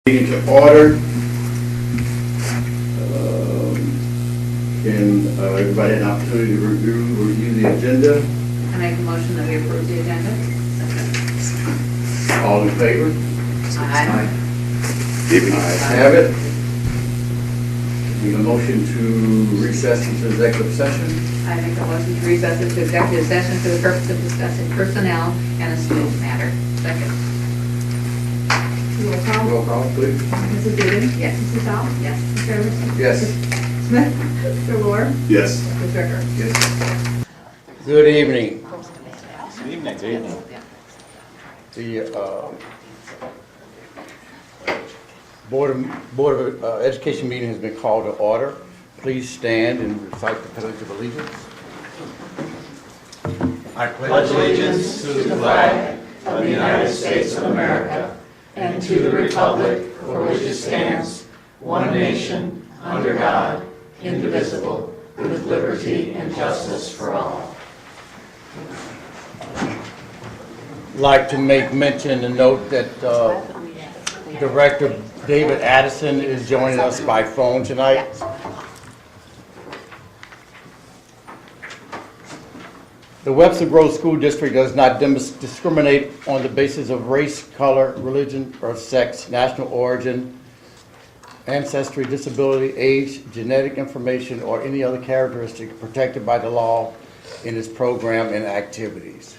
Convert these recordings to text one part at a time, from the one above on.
Meeting to order. Can everybody have an opportunity to review the agenda? I make a motion that we approve the agenda. All in favor? Aye. Ayes have it. Need a motion to recess into executive session? I make a motion to recess into executive session for the purpose of discussing personnel and a student matter. Second. Roll call. Roll call, please. Mrs. Dugan? Yes. Mrs. Dahl? Yes. Mr. Everson? Yes. Mr. Smith? Mr. Moore? Yes. Mr. Stricker? Yes. Good evening. Good evening. The Board of Education meeting has been called to order. Please stand and recite the Pledge of Allegiance. I Pledge allegiance to the flag of the United States of America and to the republic for which it stands, one nation, under God, indivisible, with liberty and justice for all. like to make mention and note that Director David Addison is joining us by phone tonight. The Webster Grove School District does not discriminate on the basis of race, color, religion, or sex, national origin, ancestry, disability, age, genetic information, or any other characteristic protected by the law in its program and activities.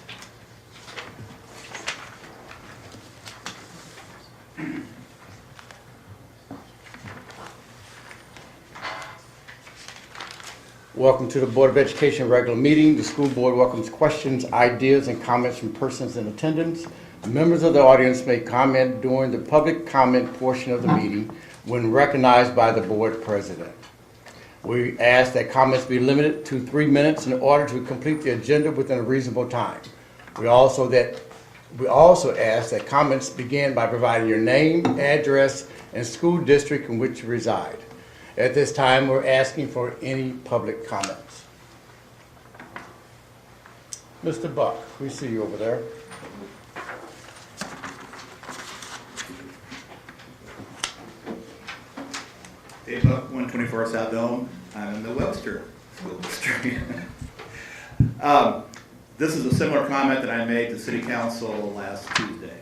Welcome to the Board of Education regular meeting. The school board welcomes questions, ideas, and comments from persons in attendance. Members of the audience may comment during the public comment portion of the meeting when recognized by the board president. We ask that comments be limited to 3 minutes in order to complete the agenda within a reasonable time. We also ask that comments begin by providing your name, address, and school district in which you reside. At this time, we're asking for any public comments. Mr. Buck, we see you over there. Dave Buck, 124 South Dome. I'm in the Webster School District. This is a similar comment that I made to City Council last Tuesday.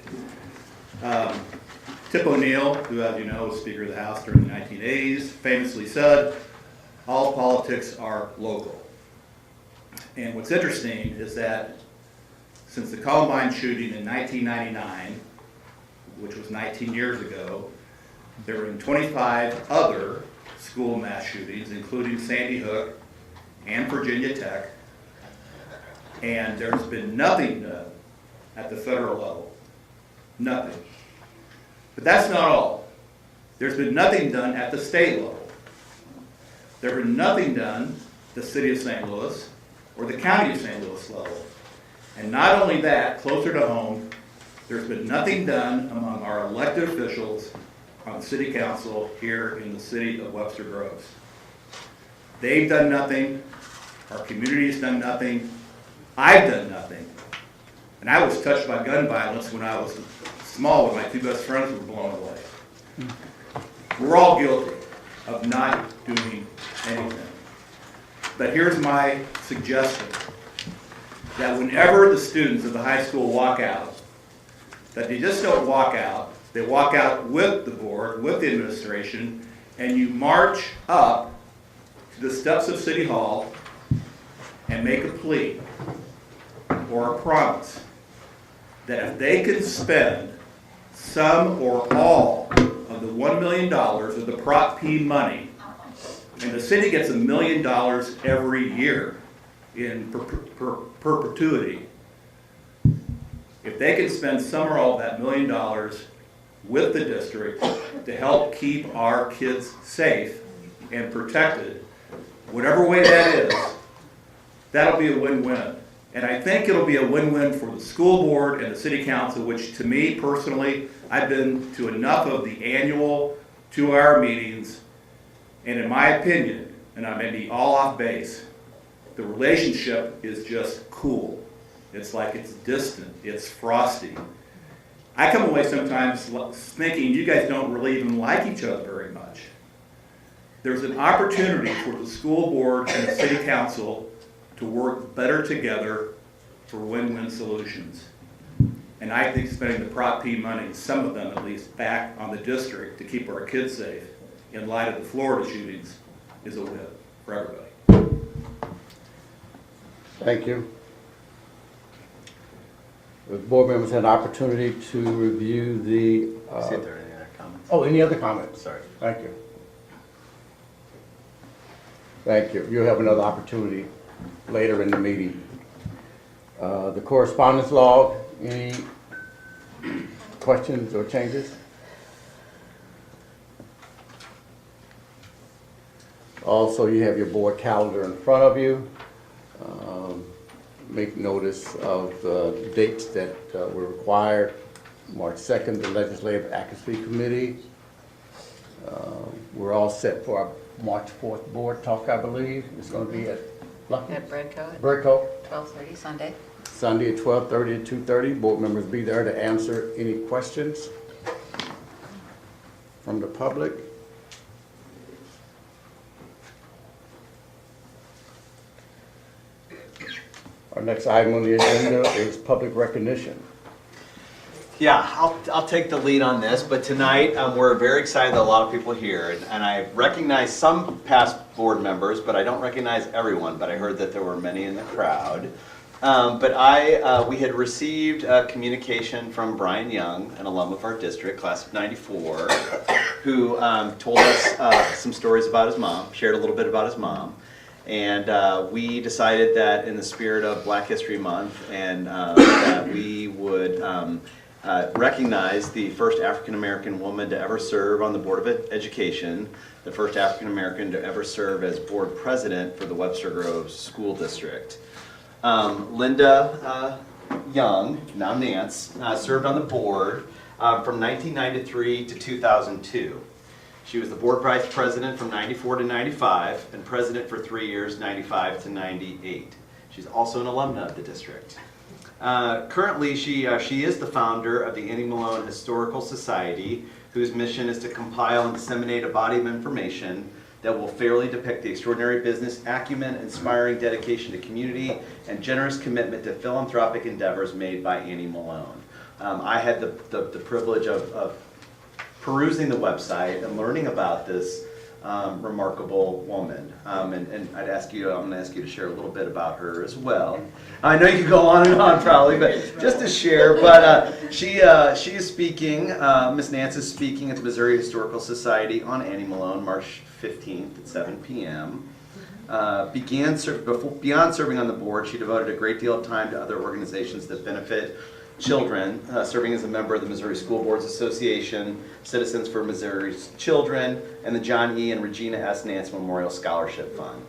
Tip O'Neill, who, as you know, was Speaker of the House during the 1980s, famously said, all politics are local. And what's interesting is that since the Columbine shooting in 1999, which was 19 years ago, there have been 25 other school mass shootings, including Sandy Hook and Virginia Tech, and there's been nothing done at the federal level. Nothing. But that's not all. There's been nothing done at the state level. There's been nothing done at the city of St. Louis or the county of St. Louis level. And not only that, closer to home, there's been nothing done among our elected officials on city council here in the city of Webster Groves. They've done nothing. Our community has done nothing. I've done nothing. And I was touched by gun violence when I was small when my two best friends were blown away. We're all guilty of not doing anything. But here's my suggestion, that whenever the students of the high school walk out, that they just don't walk out, they walk out with the board, with the administration, and you march up to the steps of City Hall and make a plea or a promise that if they can spend some or all of the $1 million of the Prop P money, and the city gets $1 million every year in perpetuity, if they can spend some or all of that $1 million with the district to help keep our kids safe and protected, whatever way that is, that'll be a win-win. And I think it'll be a win-win for the school board and the city council, which to me personally, I've been to enough of the annual 2-hour meetings, and in my opinion, and I may be all off base, the relationship is just cool. It's like it's distant, it's frosty. I come away sometimes thinking you guys don't really even like each other very much. There's an opportunity for the school board and the city council to work better together for win-win solutions. And I think spending the Prop P money, some of them at least, back on the district to keep our kids safe in light of the Florida shootings is a win for everybody. Thank you. The board members had an opportunity to review the, See if there are any other comments. oh, any other comments? Sorry. Thank you. Thank you. You'll have another opportunity later in the meeting. The correspondence log, any questions or changes? Also, you have your board calendar in front of you. Make notice of the dates that were required. March 2nd, the Legislative Accuracy Committee. We're all set for our March 4th board talk, I believe. It's going to be at Lucky. At Breadco at Breco, 12:30 Sunday. Sunday at 12:30 to 2:30. Board members be there to answer any questions from the public. Our next item on the agenda is public recognition. Yeah, I'll take the lead on this, but tonight we're very excited that a lot of people are here, and I recognize some past board members, but I don't recognize everyone, but I heard that there were many in the crowd. We had received a communication from Brian Young, an alum of our district, class of '94, who told us some stories about his mom, shared a little bit about his mom. And we decided that in the spirit of Black History Month, and that we would recognize the first African-American woman to ever serve on the Board of Education, the first African-American to ever serve as board president for the Webster Groves School District. Linda Young, now Nance, served on the board from 1993 to 2002. She was the board vice president from 94 to 95 and president for 3 years, 95 to 98. She's also an alumna of the district. Currently, she is the founder of the Annie Malone Historical Society, whose mission is to compile and disseminate a body of information that will fairly depict the extraordinary business acumen, inspiring dedication to community, and generous commitment to philanthropic endeavors made by Annie Malone. I had the privilege of perusing the website and learning about this remarkable woman. And I'm going to ask you to share a little bit about her as well. I know you could go on and on probably, but just to share. But she is speaking, Miss Nance is speaking at the Missouri Historical Society on Annie Malone, March 15th at 7 p.m. Beyond serving on the board, she devoted a great deal of time to other organizations that benefit children, serving as a member of the Missouri School Boards Association, Citizens for Missouri's Children, and the John E. and Regina S. Nance Memorial Scholarship Fund.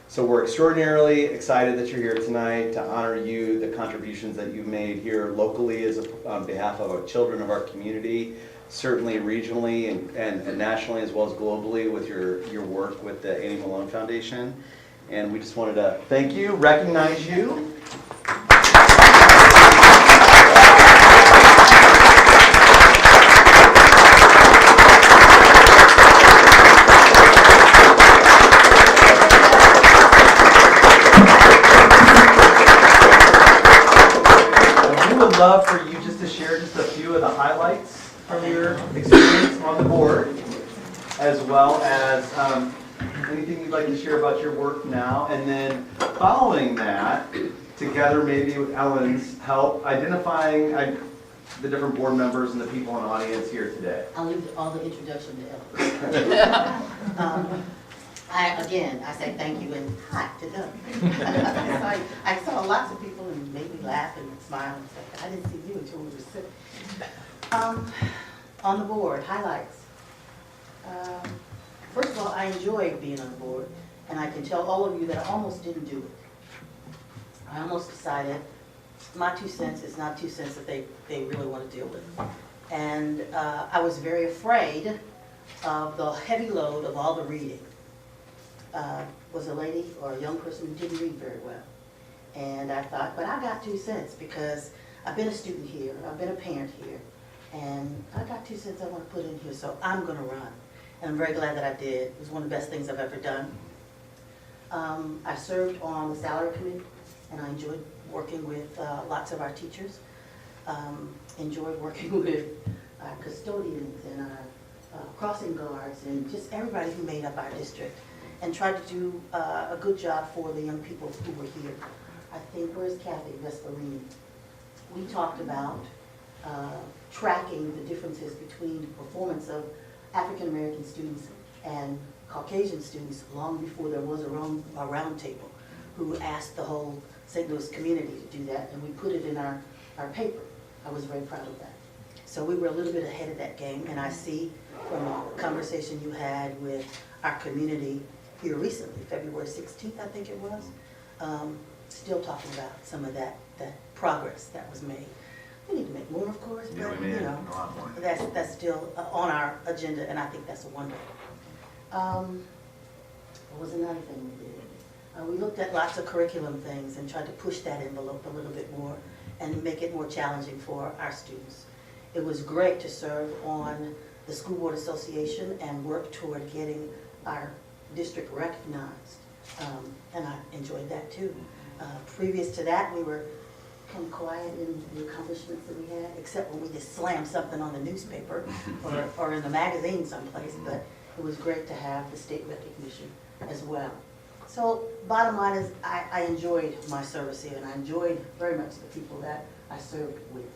So we're extraordinarily excited that you're here tonight to honor you, the contributions that you've made here locally on behalf of our children of our community, certainly regionally and nationally as well as globally with your work with the Annie Malone Foundation. And we just wanted to thank you, recognize you. Love for you just to share just a few of the highlights from your experience on the board, as well as anything you'd like to share about your work now, and then following that, together maybe with Ellen's help, identifying the different board members and the people in the audience here today. I'll leave all the introduction to Ellen. I say thank you and hi to Doug. I saw lots of people and made me laugh and smile and stuff. I didn't see you until we were sitting. On the board, highlights. First of all, I enjoyed being on the board, and I can tell all of you that I almost didn't do it. I almost decided my 2 cents is not 2 cents that they really want to deal with. And I was very afraid of the heavy load of all the reading. Was a lady or a young person who didn't read very well. And I thought, but I got 2 cents because I've been a student here, I've been a parent here, And I got 2 cents I want to put in here, so I'm going to run. And I'm very glad that I did. It was one of the best things I've ever done. I served on the salary committee, and I enjoyed working with lots of our teachers. Enjoyed working with our custodians and our crossing guards and just everybody who made up our district, and tried to do a good job for the young people who were here. I think, where's Kathy Vesperini? We talked about tracking the differences between the performance of African American students and Caucasian students long before there was a round table who asked the whole St. Louis community to do that, and we put it in our paper. I was very proud of that. So we were a little bit ahead of that game, and I see from a conversation you had with our community here recently, February 16th, I think it was, still talking about some of that progress that was made. We need to make more, of course, but you know, that's still on our agenda, and I think that's wonderful. What was another thing we did? We looked at lots of curriculum things and tried to push that envelope a little bit more and make it more challenging for our students. It was great to serve on the School Board Association and work toward getting our district recognized, and I enjoyed that too. Previous to that, we were kind of quiet in the accomplishments that we had, except when we just slammed something on the newspaper or in the magazine someplace, but it was great to have the state recognition as well. So bottom line is I enjoyed my service here, and I enjoyed very much the people that I served with.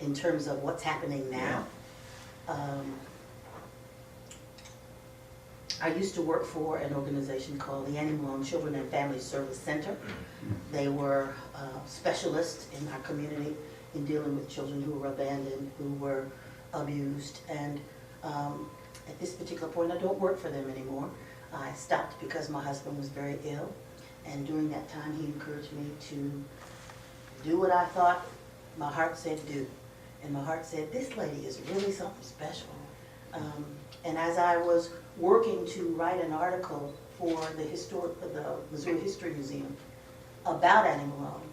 In terms of what's happening now, I used to work for an organization called the Annie Malone Children and Family Service Center. They were specialists in our community in dealing with children who were abandoned, who were abused, and at this particular point I don't work for them anymore. I stopped because my husband was very ill, and during that time he encouraged me to do what I thought my heart said do. And my heart said, this lady is really something special. And as I was working to write an article for the Missouri History Museum about Annie Malone,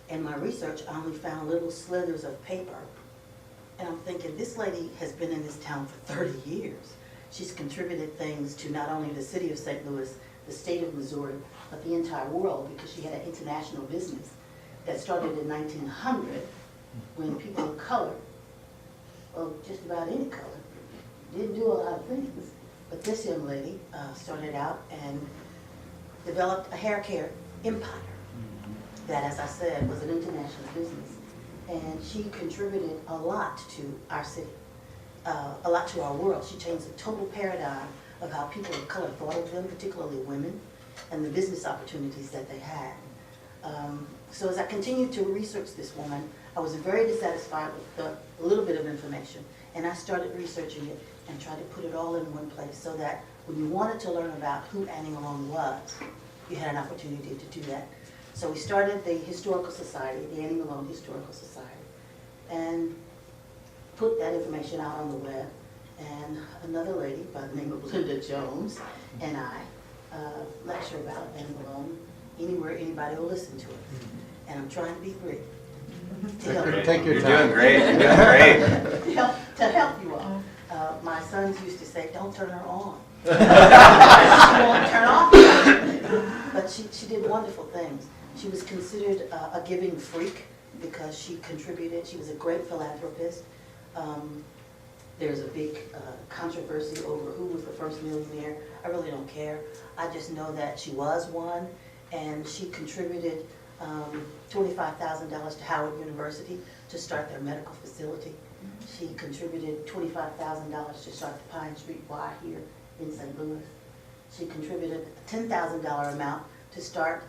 in my research I only found little slithers of paper. And I'm thinking, this lady has been in this town for 30 years. She's contributed things to not only the city of St. Louis, the state of Missouri, but the entire world, because she had an international business that started in 1900 when people of color, well, just about any color, didn't do a lot of things. But this young lady started out and developed a hair care empire that, as I said, was an international business. And she contributed a lot to our city, a lot to our world. She changed the total paradigm of how people of color thought of them, particularly women, and the business opportunities that they had. So as I continued to research this woman, I was very dissatisfied with the little bit of information, and I started researching it and tried to put it all in one place so that when you wanted to learn about who Annie Malone was, you had an opportunity to do that. So we started the Historical Society, the Annie Malone Historical Society, and put that information out on the web. And another lady by the name of Linda Jones and I lecture about Annie Malone anywhere anybody will listen to it. And I'm trying to be brief. Take your You're time. doing great. You're doing great. to help you all. My sons used to say, don't turn her on. She won't turn off. But she did wonderful things. She was considered a giving freak because she contributed. She was a great philanthropist. There's a big controversy over who was the first millionaire. I really don't care. I just know that she was one, and she contributed $25,000 to Howard University to start their medical facility. She contributed $25,000 to start the Pine Street Y here in St. Louis. She contributed a $10,000 amount to start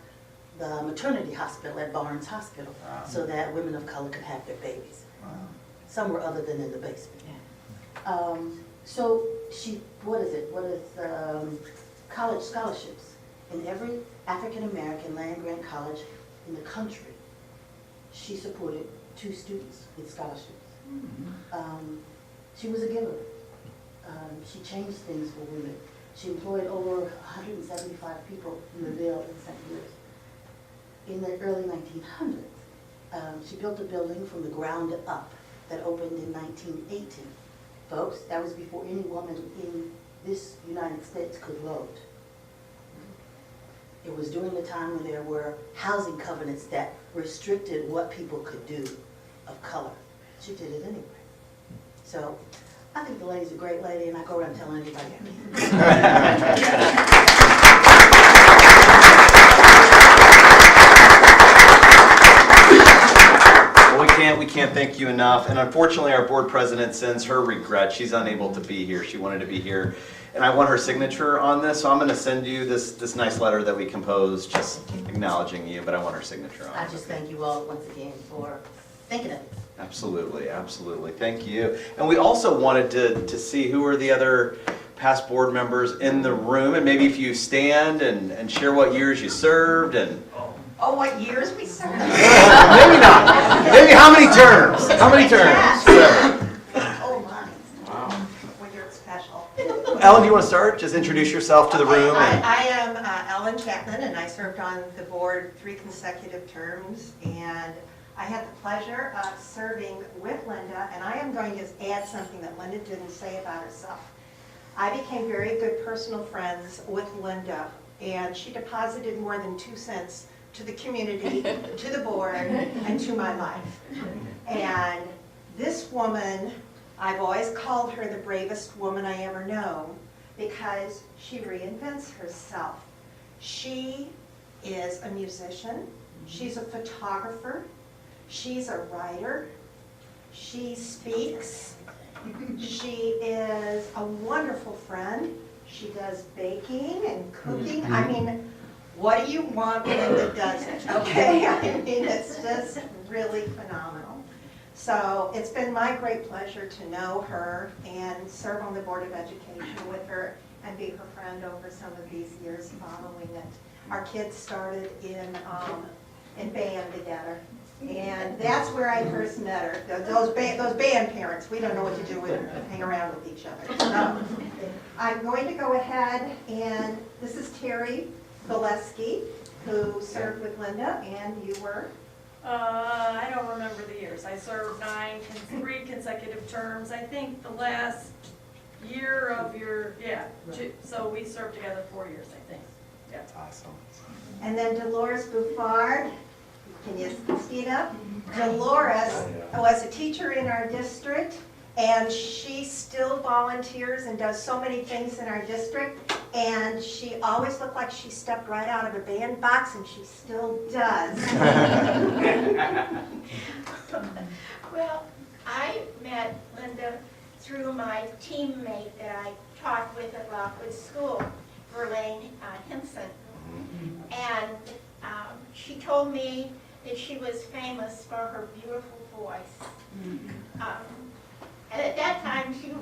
the maternity hospital at Barnes Hospital so that women of color could have their babies. Somewhere other than in the basement. So she, college scholarships. In every African-American land-grant college in the country, she supported 2 students with scholarships. She was a giver. She changed things for women. She employed over 175 people in the Ville in St. Louis in the early 1900s. She built a building from the ground up that opened in 1918. Folks, that was before any woman in this United States could vote. It was during the time when there were housing covenants that restricted what people could do of color. She did it anyway. So I think the lady's a great lady, and I go around telling everybody We can't thank you enough. And unfortunately, our board president sends her regret. She's unable to be here. She wanted to be here. And I want her signature on this, so I'm going to send you this nice letter that we composed, just acknowledging you, but I want her signature on it. I just thank you all once again for thinking of it. Absolutely, absolutely. Thank you. And we also wanted to see who are the other past board members in the room, and maybe if you stand and share what years you served and... Oh, what years we served? Maybe not. Maybe how many terms? How many terms? Oh, my. Wow. Well, you're special. Ellen, do you want to start? Just introduce yourself to the room. I am Ellen Chapman, and I served on the board 3 consecutive terms, and I had the pleasure of serving with Linda, and I am going to add something that Linda didn't say about herself. I became very good personal friends with Linda, and she deposited more than 2 cents to the community, to the board, and to my life. And this woman, I've always called her the bravest woman I ever know, because she reinvents herself. She is a musician, she's a photographer, she's a writer, she speaks, she is a wonderful friend, she does baking and cooking. I mean, what do you want Linda doesn't, okay? I mean, it's just really phenomenal. So it's been my great pleasure to know her and serve on the Board of Education with her and be her friend over some of these years following it. Our kids started in band together, and that's where I first met her. Those band parents, we don't know what to do with them, hang around with each other. So I'm going to go ahead, and this is Terry Gillespie, who served with Linda, and you were? I don't remember the years. I served 3 consecutive terms. I think the last year of so we served together 4 years, I think. Yeah. Awesome. And then Dolores Buffard, can you stand up? Dolores was a teacher in our district, and she still volunteers and does so many things in our district, and she always looked like she stepped right out of a band box, and she still does. Well, I met Linda through my teammate that I taught with at Lockwood School, Verlaine Hinson. And she told me that she was famous for her beautiful voice. And at that time, she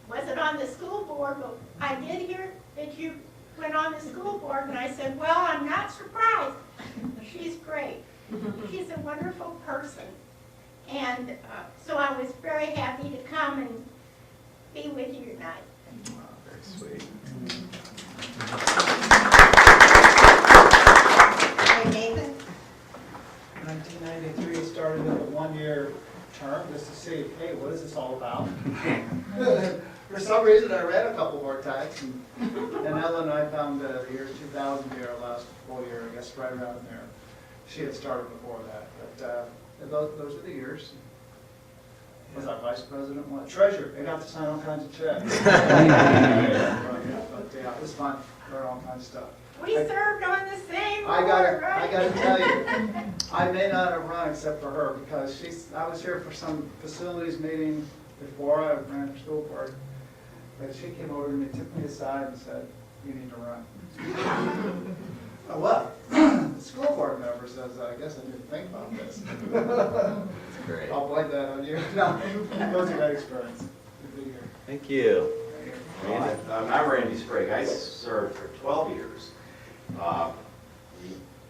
wasn't on the school board, but I did hear that you went on the school board, and I said, well, I'm not surprised. She's great. She's a wonderful person. And so I was very happy to come and be with you tonight. Wow, very sweet. Hey, Nathan? 1993 started with a 1-year term just to see, hey, what is this all about? For some reason, I read a couple more times, and Ellen and I found the year 2000 be our last full year, I guess, right around there. She had started before that, but those are the years. Was I vice president? What? Treasurer. I got to sign all kinds of checks. But yeah, it was fun. Learned all kinds of stuff. We served on the same I board, right? got to tell you, I may not have run except for her, because I was here for some facilities meeting before I ran for school board, but she came over to me, took me aside and said, you need to run. Oh, well, the school board member says, I guess I didn't think about this. That's great. I'll blame that on you. No, it was a great experience. Good to be here. Thank you. Well, I'm Randy Sprague. I served for 12 years.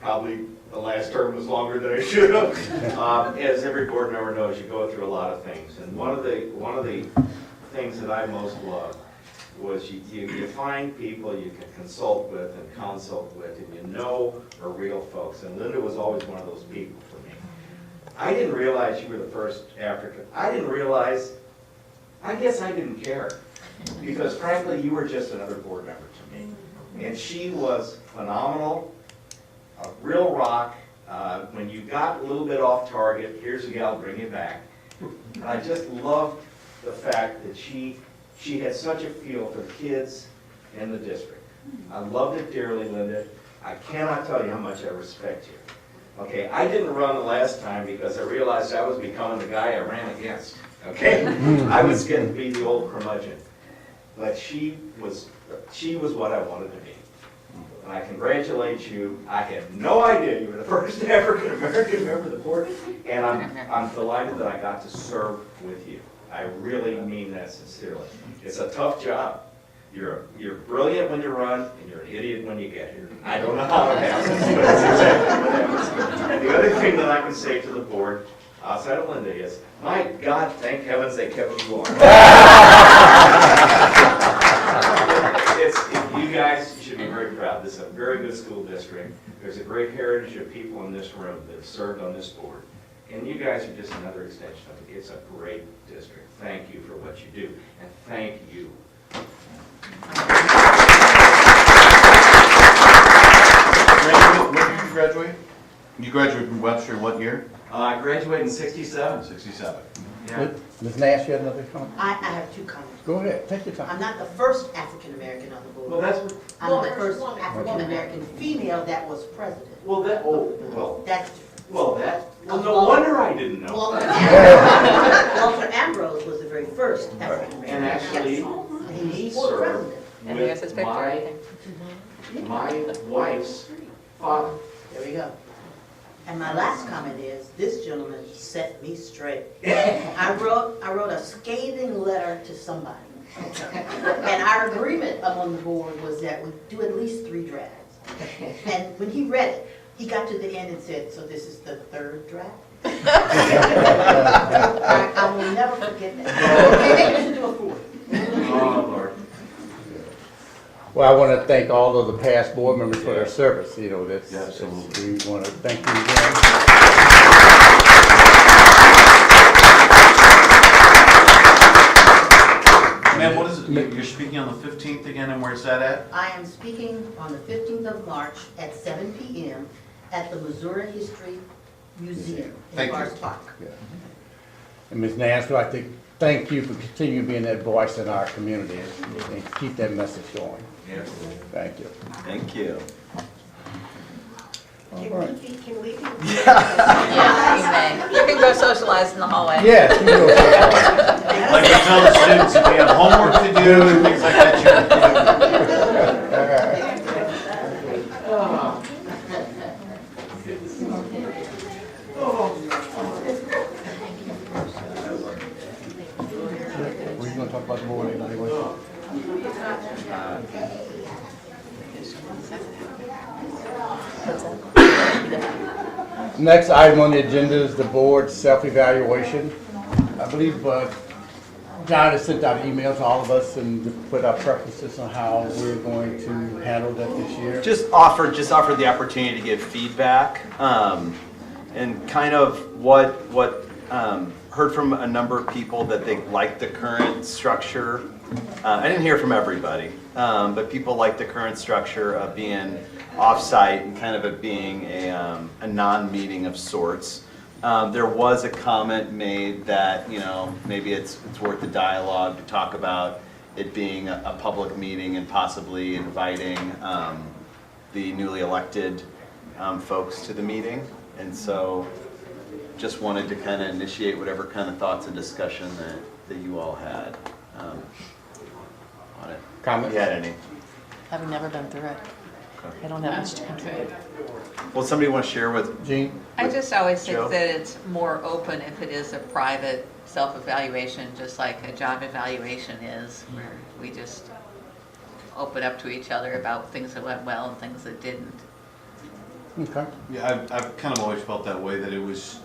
Probably the last term was longer than I should have. As every board member knows, you go through a lot of things. And one of the things that I most loved was you find people you can consult with and consult with, and you know are real folks. And Linda was always one of those people for me. I didn't realize you were the first African. I didn't realize, I guess I didn't care. Because frankly, you were just another board member to me. And she was phenomenal, a real rock. When you got a little bit off target, here's a gal, bring you back. And I just loved the fact that she had such a feel for the kids and the district. I loved it dearly, Linda. I cannot tell you how much I respect you. Okay, I didn't run the last time because I realized I was becoming the guy I ran against. Okay? I was getting to be the old curmudgeon. But she was what I wanted to be. And I congratulate you. I had no idea you were the first African American member of the board, and I'm delighted that I got to serve with you. I really mean that sincerely. It's a tough job. You're brilliant when you run, and you're an idiot when you get here. I don't know how it happens, but it's exactly what happens. And the other thing that I can say to the board, outside of Linda, is, my God, thank heavens they kept you on. You guys should be very proud. This is a very good school district. There's a great heritage of people in this room that have served on this board. And you guys are just another extension of it. It's a great district. Thank you for what you do. And thank you. When did you graduate? You graduated from Webster what year? I graduated in '67. 67. Yeah. Ms. Nash, you had another comment? I have two comments. Go ahead, take your time. I'm not the first African-American on the board. Well, that's what, I'm the first African-American female that was president. well, that, oh, well, That's well, no wonder I didn't know. Walter Ambrose was the very first African-American. And actually, And he was served president. And there's his picture, I think. my wife's father. There we go. And my last comment is, this gentleman set me straight. I wrote a scathing letter to somebody. And our agreement among the board was that we do at least 3 drafts. And when he read it, he got to the end and said, so this is the 3rd draft? I will never forget that. Maybe we should do a 4th. Oh, Lord. Well, I want to thank all of the past board members for their service, you know, that's, Yeah, absolutely. we want to thank you again. Ma'am, what is it? You're speaking on the 15th again, and where's that at? I am speaking on the 15th of March at 7 p.m. at the Missouri History Museum in Thank you. Forest Park. Yeah. And Ms. Nance, I think, thank you for continuing being that voice in our community and keep that message going. Absolutely. Thank you. Thank you. All Can right. we be? Yeah, you may. You can go socialize in the hallway. Yes, you go. Like we tell the students, if they have homework to do, and things like that, We're going to talk about the board anyway. Next item on the agenda is the board self-evaluation. I believe John has sent out emails to all of us and put our preferences on how we're going to handle that this year. Just offered the opportunity to give feedback, and kind of what heard from a number of people that they like the current structure. I didn't hear from everybody, but people like the current structure of being off-site and kind of it being a non-meeting of sorts. There was a comment made that, you know, maybe it's worth the dialogue to talk about it being a public meeting and possibly inviting the newly elected folks to the meeting. And so just wanted to kind of initiate whatever kind of thoughts and discussion that you all had on it. Comments? If you had any. Having never been through it, I don't have much to contribute. Well, somebody want to share with Jean? I just always think Joe? that it's more open if it is a private self-evaluation, just like a job evaluation is, where we just open up to each other about things that went well and things that didn't. Okay. Yeah, I've kind of always felt that way, that it's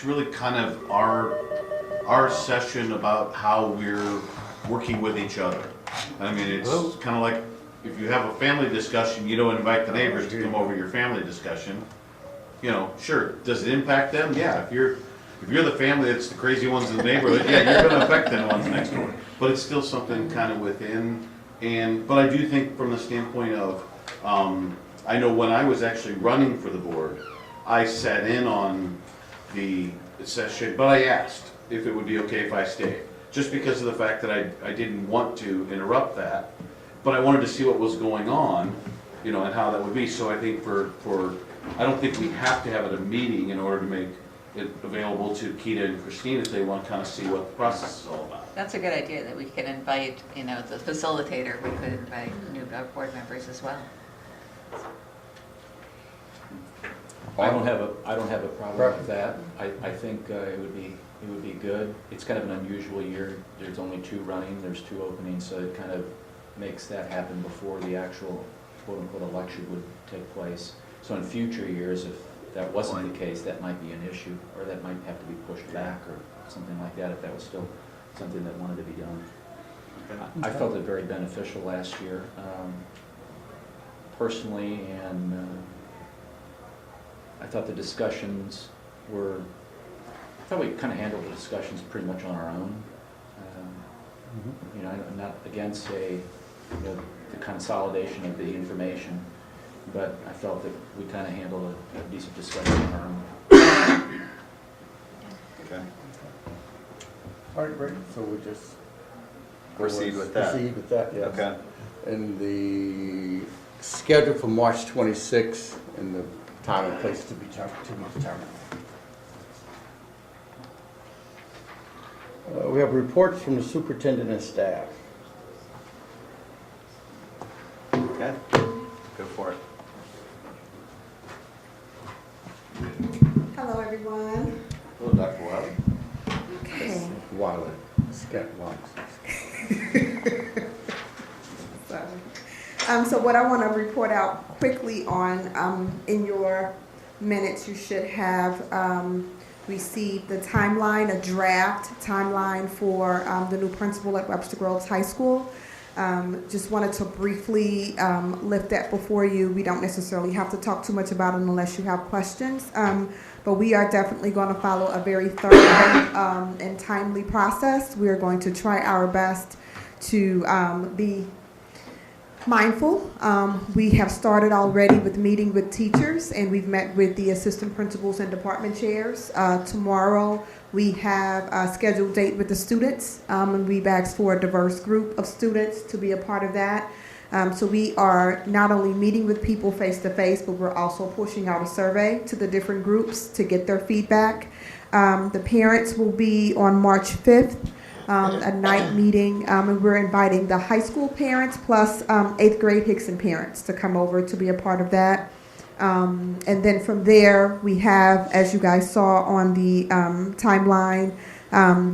really kind of our session about how we're working with each other. I mean, it's kind of like, if you have a family discussion, you don't invite the neighbors to come over your family discussion. you know, sure, does it impact them? Yeah, if you're the family that's the crazy ones in the neighborhood, yeah, you're gonna affect the ones next door. But it's still something kind of within, but I do think from the standpoint of, I know when I was actually running for the board, I sat in on the session, but I asked if it would be okay if I stayed. Just because of the fact that I didn't want to interrupt that, but I wanted to see what was going on, you know, and how that would be. So I think I don't think we have to have it a meeting in order to make it available to Keita and Christine if they want to kind of see what the process is all about. That's a good idea, that we could invite, you know, the facilitator, we could invite new board members as well. I don't have a problem with that. I think it would be good. It's kind of an unusual year. There's only 2 running, there's 2 openings, so it kind of makes that happen before the actual quote-unquote election would take place. So in future years, if that wasn't the case, that might be an issue, or that might have to be pushed back or something like that if that was still something that wanted to be done. I felt it very beneficial last year, personally, and I thought the discussions were, I thought we kind of handled the discussions pretty much on our own. You know, I'm not against the consolidation of the information, but I felt that we kind of handled a decent discussion on our own. Okay. All right, great, so we'll just Proceed with that. Proceed with that, yes. Okay. And the schedule for March 26th and the time and place to be determined. We have reports from the superintendent and staff. Okay, go for it. Hello, everyone. Hello, Dr. Wiley. Okay. Wiley. Scott Wiley. So what I want to report out quickly on, in your minutes, you should have received the timeline, a draft timeline for the new principal at Webster Groves High School. Just wanted to briefly lift that before you. We don't necessarily have to talk too much about it unless you have questions. But we are definitely going to follow a very thorough and timely process. We are going to try our best to be mindful. We have started already with meeting with teachers, and we've met with the assistant principals and department chairs. Tomorrow we have a scheduled date with the students, and we've asked for a diverse group of students to be a part of that. So we are not only meeting with people face to face, but we're also pushing out a survey to the different groups to get their feedback. The parents will be on March 5th. A night meeting, and we're inviting the high school parents plus 8th grade Hickson parents to come over to be a part of that. And then from there, we have, as you guys saw on the timeline,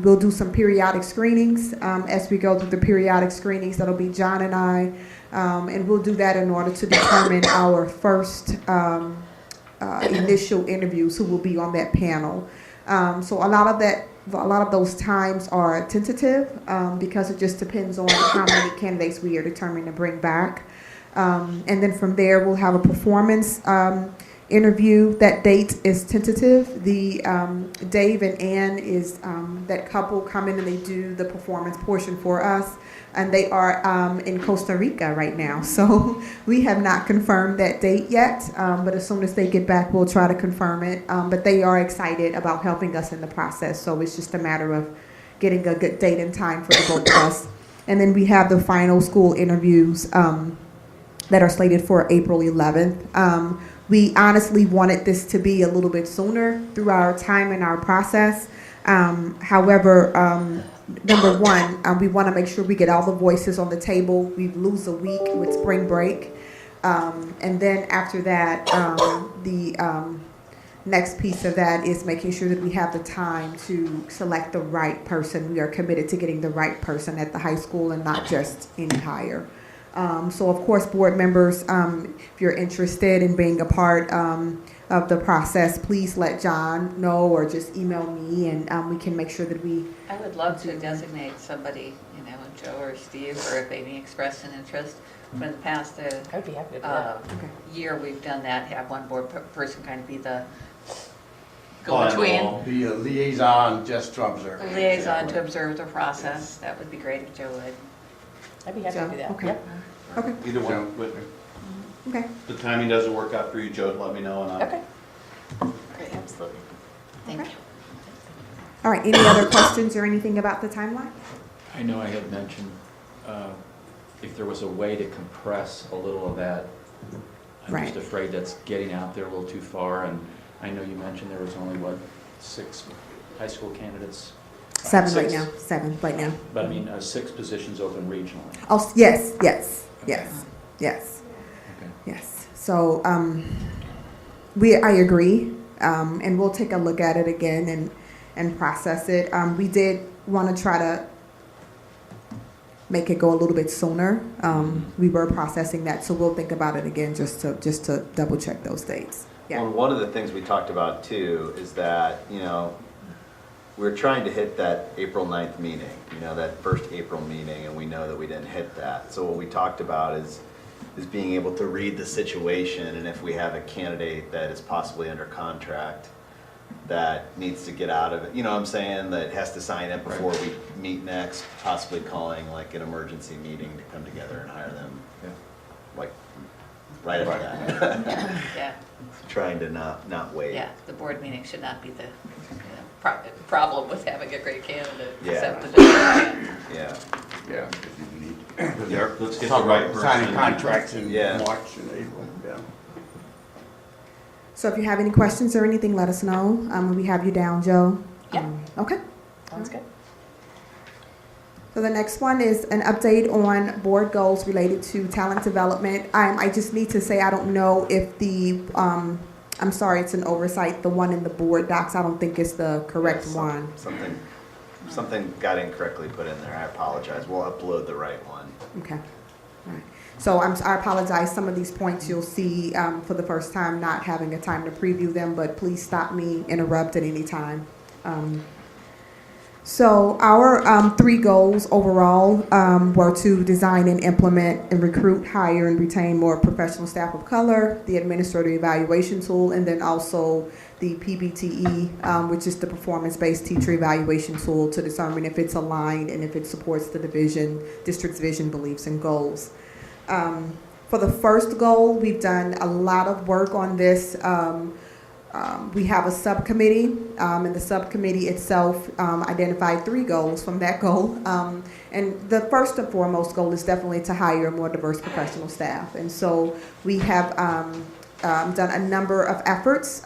we'll do some periodic screenings. As we go through the periodic screenings, that'll be John and I, and we'll do that in order to determine our first initial interviews who will be on that panel. So a lot of those times are tentative because it just depends on how many candidates we are determined to bring back. And then from there, we'll have a performance interview. That date is tentative. The Dave and Ann is that couple come in and they do the performance portion for us. And they are in Costa Rica right now. So we have not confirmed that date yet, but as soon as they get back, we'll try to confirm it. But they are excited about helping us in the process. So it's just a matter of getting a good date and time for the both of us. And then we have the final school interviews that are slated for April 11th. We honestly wanted this to be a little bit sooner through our time and our process. However, number one, we want to make sure we get all the voices on the table. We lose a week with spring break. And then after that, the next piece of that is making sure that we have the time to select the right person. We are committed to getting the right person at the high school and not just any hire. So of course, board members, if you're interested in being a part of the process, please let John know or just email me, and we can make sure that we. I would love to designate somebody, Joe or Steve, or if Amy expressed an interest. But in the past I would be happy to do that. year, we've done that, have one board person kind of be the Fly on the go-between. wall. Be a liaison just to observe. Liaison to observe the process. That would be great if Joe would. I'd be happy to do that. Okay. Yep. Okay. Either one, but Okay. if the timing doesn't work out for you, Joe, let me know and I'll. Okay. Great, absolutely. Thank Okay. you. All right. Any other questions or anything about the timeline? I know I had mentioned if there was a way to compress a little of that. I'm Right. just afraid that's getting out there a little too far, and I know you mentioned there was only, 6 high school candidates? 7 right 6? now. 7 right now. But I mean, 6 positions open regionally. Oh, yes, yes, yes, yes, Okay. yes. So, I agree, and we'll take a look at it again and process it. We did want to try to make it go a little bit sooner. We were processing that, so we'll think about it again just to double check those dates. Yeah. Well, one of the things we talked about too is that, we're trying to hit that April 9th meeting, that first April meeting, and we know that we didn't hit that. So what we talked about is being able to read the situation, and if we have a candidate that is possibly under contract that needs to get out of it, you know what I'm saying, that has to sign it before we meet next, possibly calling like an emergency meeting to come together and hire them, like, right after that. Yeah, Trying to not wait. yeah. The board meeting should not be the problem with having a great candidate, Yeah. except the deadline. Yeah. Yeah, because you need. Yeah, let's get Talk the right about person. signing contracts in Yeah. March and April, yeah. So if you have any questions or anything, let us know. We have you down, Joe. Yeah. Okay. Sounds good. So the next one is an update on board goals related to talent development. I just need to say, I don't know if the, I'm sorry, it's an oversight, the one in the board docs, I don't think it's the correct Yeah, one. Something got incorrectly put in there. I apologize. We'll upload the right one. Okay. All right. So I apologize, some of these points you'll see for the first time, not having a time to preview them, but please stop me, interrupt at any time. So our 3 goals overall were to design and implement and recruit, hire, and retain more professional staff of color, the administrative evaluation tool, and then also the PBTE, which is the performance-based teacher evaluation tool to determine if it's aligned and if it supports the district's vision, beliefs, and goals. For the first goal, we've done a lot of work on this. We have a subcommittee, and the subcommittee itself identified 3 goals from that goal. And the first and foremost goal is definitely to hire a more diverse professional staff. And so we have done a number of efforts,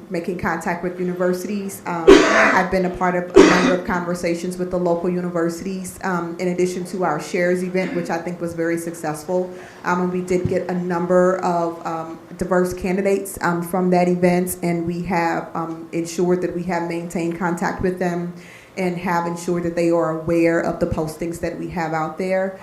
making contact with universities. I've been a part of a number of conversations with the local universities, in addition to our Shares event, which I think was very successful. And we did get a number of diverse candidates from that event, and we have ensured that we have maintained contact with them and have ensured that they are aware of the postings that we have out there.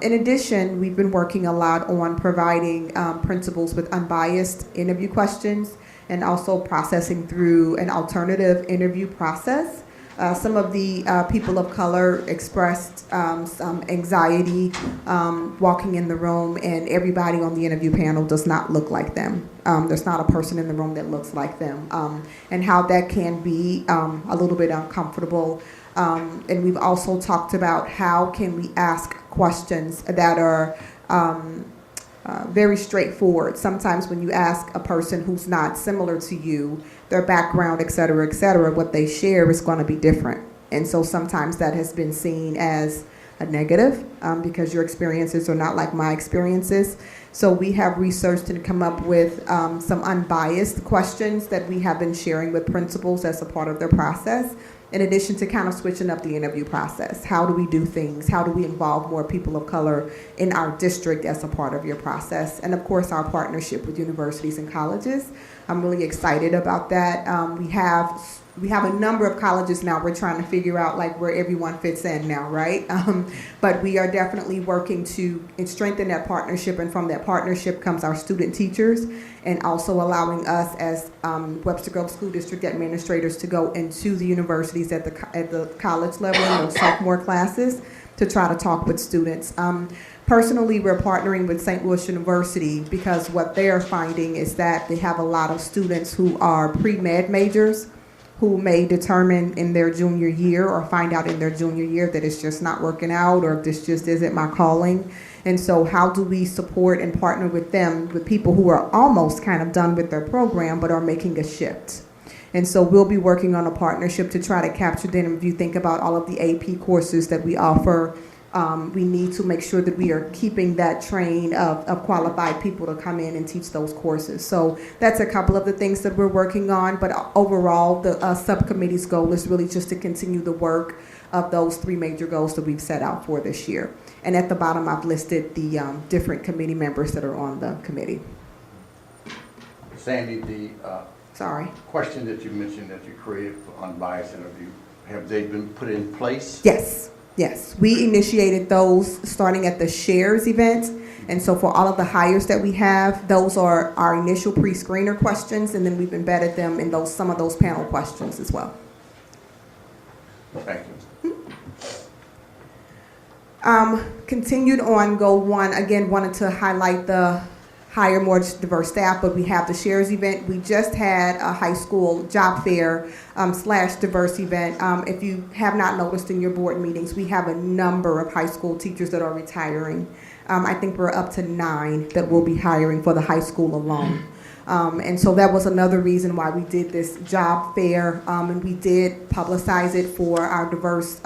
In addition, we've been working a lot on providing principals with unbiased interview questions and also processing through an alternative interview process. Some of the people of color expressed some anxiety walking in the room, and everybody on the interview panel does not look like them. There's not a person in the room that looks like them, and how that can be a little bit uncomfortable. And we've also talked about how can we ask questions that are very straightforward. Sometimes when you ask a person who's not similar to you, their background, et cetera, what they share is going to be different. And so sometimes that has been seen as a negative because your experiences are not like my experiences. So we have researched and come up with some unbiased questions that we have been sharing with principals as a part of their process, in addition to kind of switching up the interview process. How do we do things? How do we involve more people of color in our district as a part of your process? And of course, our partnership with universities and colleges. I'm really excited about that. We have we have a number of colleges now. We're trying to figure out like where everyone fits in now, right? But we are definitely working to strengthen that partnership, and from that partnership comes our student teachers, and also allowing us as Webster Grove School District administrators to go into the universities at the college level in those sophomore classes to try to talk with students. Personally, we're partnering with St. Louis University because what they're finding is that they have a lot of students who are pre-med majors who may determine in their junior year or find out in their junior year that it's just not working out or this just isn't my calling. And so how do we support and partner with them, with people who are almost kind of done with their program but are making a shift? And so we'll be working on a partnership to try to capture them. If you think about all of the AP courses that we offer, we need to make sure that we are keeping that train of qualified people to come in and teach those courses. So that's a couple of the things that we're working on, but overall the subcommittee's goal is really just to continue the work of those 3 major goals that we've set out for this year. And at the bottom I've listed the different committee members that are on the committee. Sandy, the question that you mentioned that you created for unbiased interview, have they been put in place? Yes. Yes, we initiated those starting at the Shares event. And so for all of the hires that we have, those are our initial pre-screener questions, and then we've embedded them in some of those panel questions as well. Thank you. Continued on goal 1, again, wanted to highlight the hire more diverse staff, but we have the Shares event. We just had a high school job fair / diverse event. If you have not noticed in your board meetings, we have a number of high school teachers that are retiring. I think we're up to 9 that we'll be hiring for the high school alone. And so that was another reason why we did this job fair, and we did publicize it for our diverse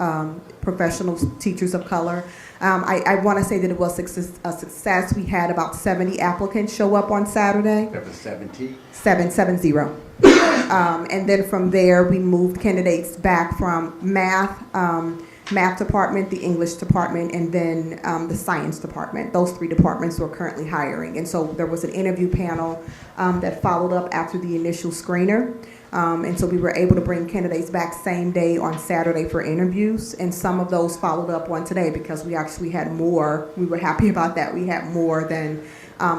professional teachers of color. I want to say that it was a success. We had about 70 applicants show up on Saturday. That was 70? 770. And then from there, we moved candidates back from math department, the English department, and then the science department. Those 3 departments were currently hiring. And so there was an interview panel that followed up after the initial screener. And so we were able to bring candidates back same day on Saturday for interviews, and some of those followed up on today because we actually had more. We were happy about that. We had more than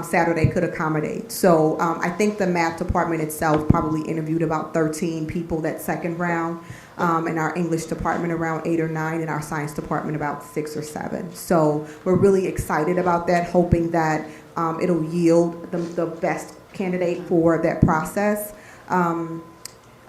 Saturday could accommodate. So I think the math department itself probably interviewed about 13 people that second round, and our English department around 8 or 9, and our science department about 6 or 7. So we're really excited about that, hoping that it'll yield the best candidate for that process.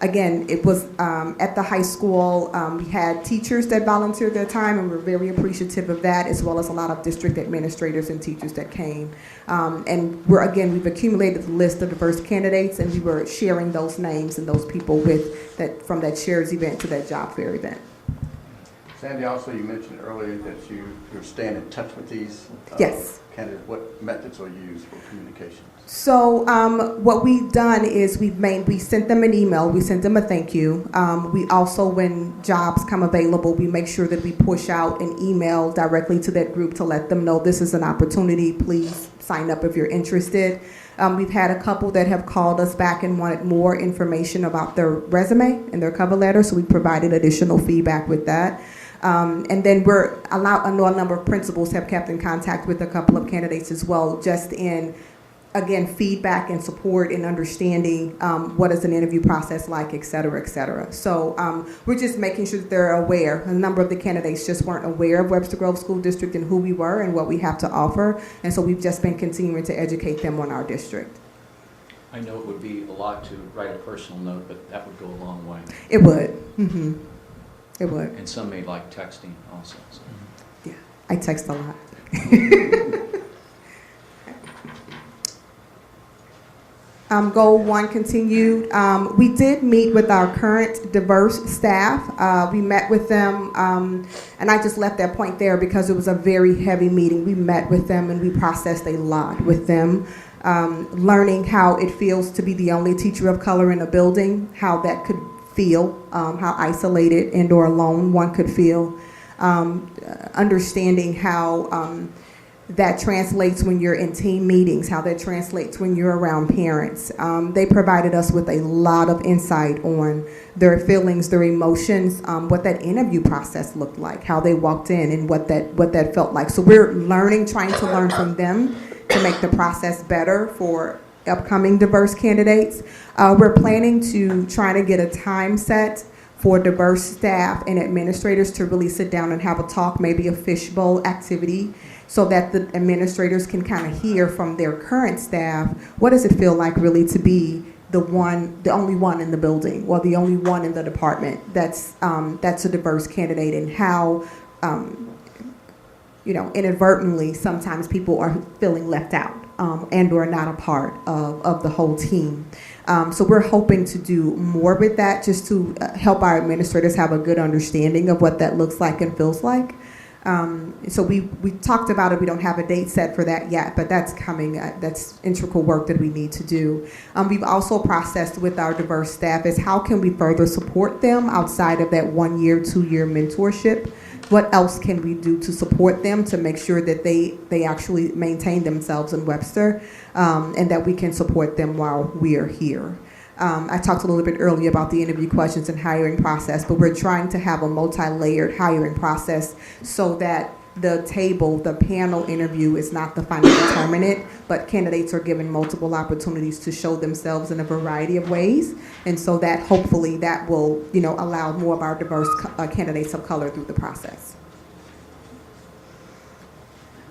Again, it was at the high school. We had teachers that volunteered their time, and we're very appreciative of that, as well as a lot of district administrators and teachers that came. And we've accumulated the list of diverse candidates, and we were sharing those names and those people from that Shares event to that job fair event. Sandy, also you mentioned earlier that you're staying in touch with these Yes. candidates. What methods are used for communication? So what we've done is we sent them an email, we sent them a thank you. We also, when jobs come available, we make sure that we push out an email directly to that group to let them know this is an opportunity, please sign up if you're interested. We've had a couple that have called us back and wanted more information about their resume and their cover letter, so we provided additional feedback with that. And then I know a number of principals have kept in contact with a couple of candidates as well, just in, again, feedback and support and understanding what is an interview process like, et cetera, et cetera. So we're just making sure that they're aware. A number of the candidates just weren't aware of Webster Grove School District and who we were and what we have to offer. And so we've just been continuing to educate them on our district. I know it would be a lot to write a personal note, but that would go a long way. It would. Mm-hmm. It would. And some may like texting also. So. Yeah, I text a lot. Goal 1 continued. We did meet with our current diverse staff. We met with them, and I just left that point there because it was a very heavy meeting. We met with them and we processed a lot with them, learning how it feels to be the only teacher of color in a building, how that could feel, how isolated and or alone one could feel, understanding how that translates when you're in team meetings, how that translates when you're around parents. They provided us with a lot of insight on their feelings, their emotions, what that interview process looked like, how they walked in, and what that felt like. So we're trying to learn from them to make the process better for upcoming diverse candidates. We're planning to try to get a time set for diverse staff and administrators to really sit down and have a talk, maybe a fishbowl activity, so that the administrators can kind of hear from their current staff, what does it feel like really to be the only one in the building, or the only one in the department that's a diverse candidate, and how inadvertently sometimes people are feeling left out and or not a part of the whole team. So we're hoping to do more with that, just to help our administrators have a good understanding of what that looks like and feels like. So we talked about it. We don't have a date set for that yet, but that's coming. That's integral work that we need to do. We've also processed with our diverse staff is how can we further support them outside of that 1 year, 2 year mentorship? What else can we do to support them to make sure that they actually maintain themselves in Webster, and that we can support them while we are here? I talked a little bit earlier about the interview questions and hiring process, but we're trying to have a multi-layered hiring process so that the panel interview is not the final determinant, but candidates are given multiple opportunities to show themselves in a variety of ways, and so that hopefully that will, allow more of our diverse candidates of color through the process.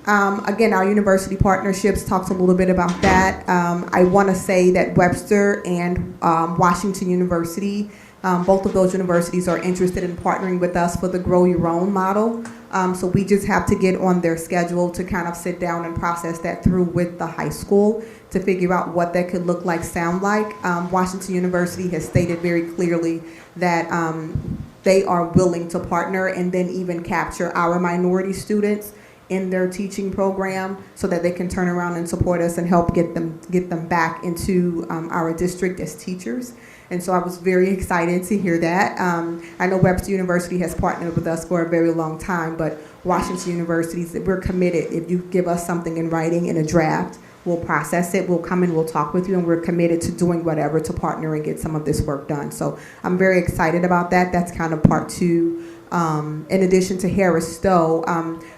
Again, our university partnerships, talked a little bit about that. I want to say that Webster and Washington University, both of those universities are interested in partnering with us for the Grow Your Own model. So we just have to get on their schedule to kind of sit down and process that through with the high school to figure out what that could look like, sound like. Washington University has stated very clearly that they are willing to partner and then even capture our minority students in their teaching program so that they can turn around and support us and help get them back into our district as teachers. And so I was very excited to hear that. I know Webster University has partnered with us for a very long time, but Washington University, we're committed. If you give us something in writing in a draft, we'll process it, we'll come and we'll talk with you, and we're committed to doing whatever to partner and get some of this work done. So I'm very excited about that. That's kind of part two. In addition to Harris Stowe,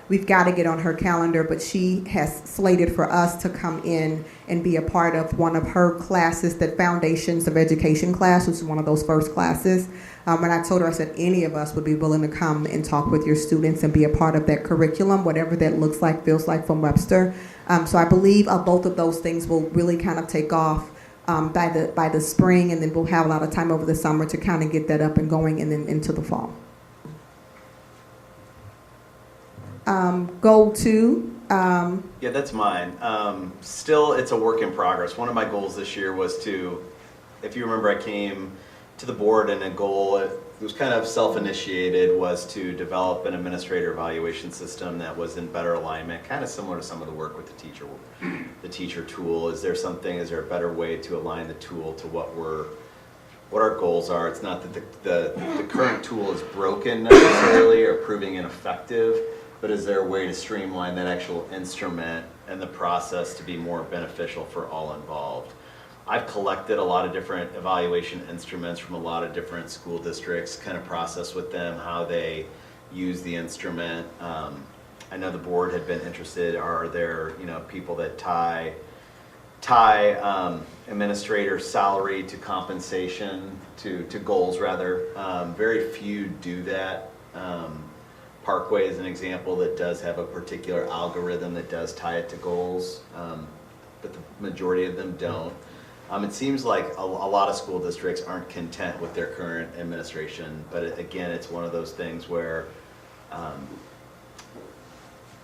we've got to get on her calendar, but she has slated for us to come in and be a part of one of her classes, the Foundations of Education class, which is one of those first classes. And I told her, I said, any of us would be willing to come and talk with your students and be a part of that curriculum, whatever that looks like, feels like from Webster. So I believe both of those things will really kind of take off by the spring, and then we'll have a lot of time over the summer to kind of get that up and going, and then into the fall. Goal 2. Yeah, that's mine. Still, it's a work in progress. One of my goals this year was to, if you remember, I came to the board and a goal, it was kind of self-initiated, was to develop an administrator evaluation system that was in better alignment, kind of similar to some of the work with the teacher tool. Is there a better way to align the tool to what our goals are? It's not that the current tool is broken necessarily or proving ineffective, but is there a way to streamline that actual instrument and the process to be more beneficial for all involved? I've collected a lot of different evaluation instruments from a lot of different school districts, kind of process with them how they use the instrument. I know the board had been interested. Are there people that tie administrator salary to compensation, to goals rather? Very few do that. Parkway is an example that does have a particular algorithm that does tie it to goals, but the majority of them don't. It seems like a lot of school districts aren't content with their current administration, but again, it's one of those things where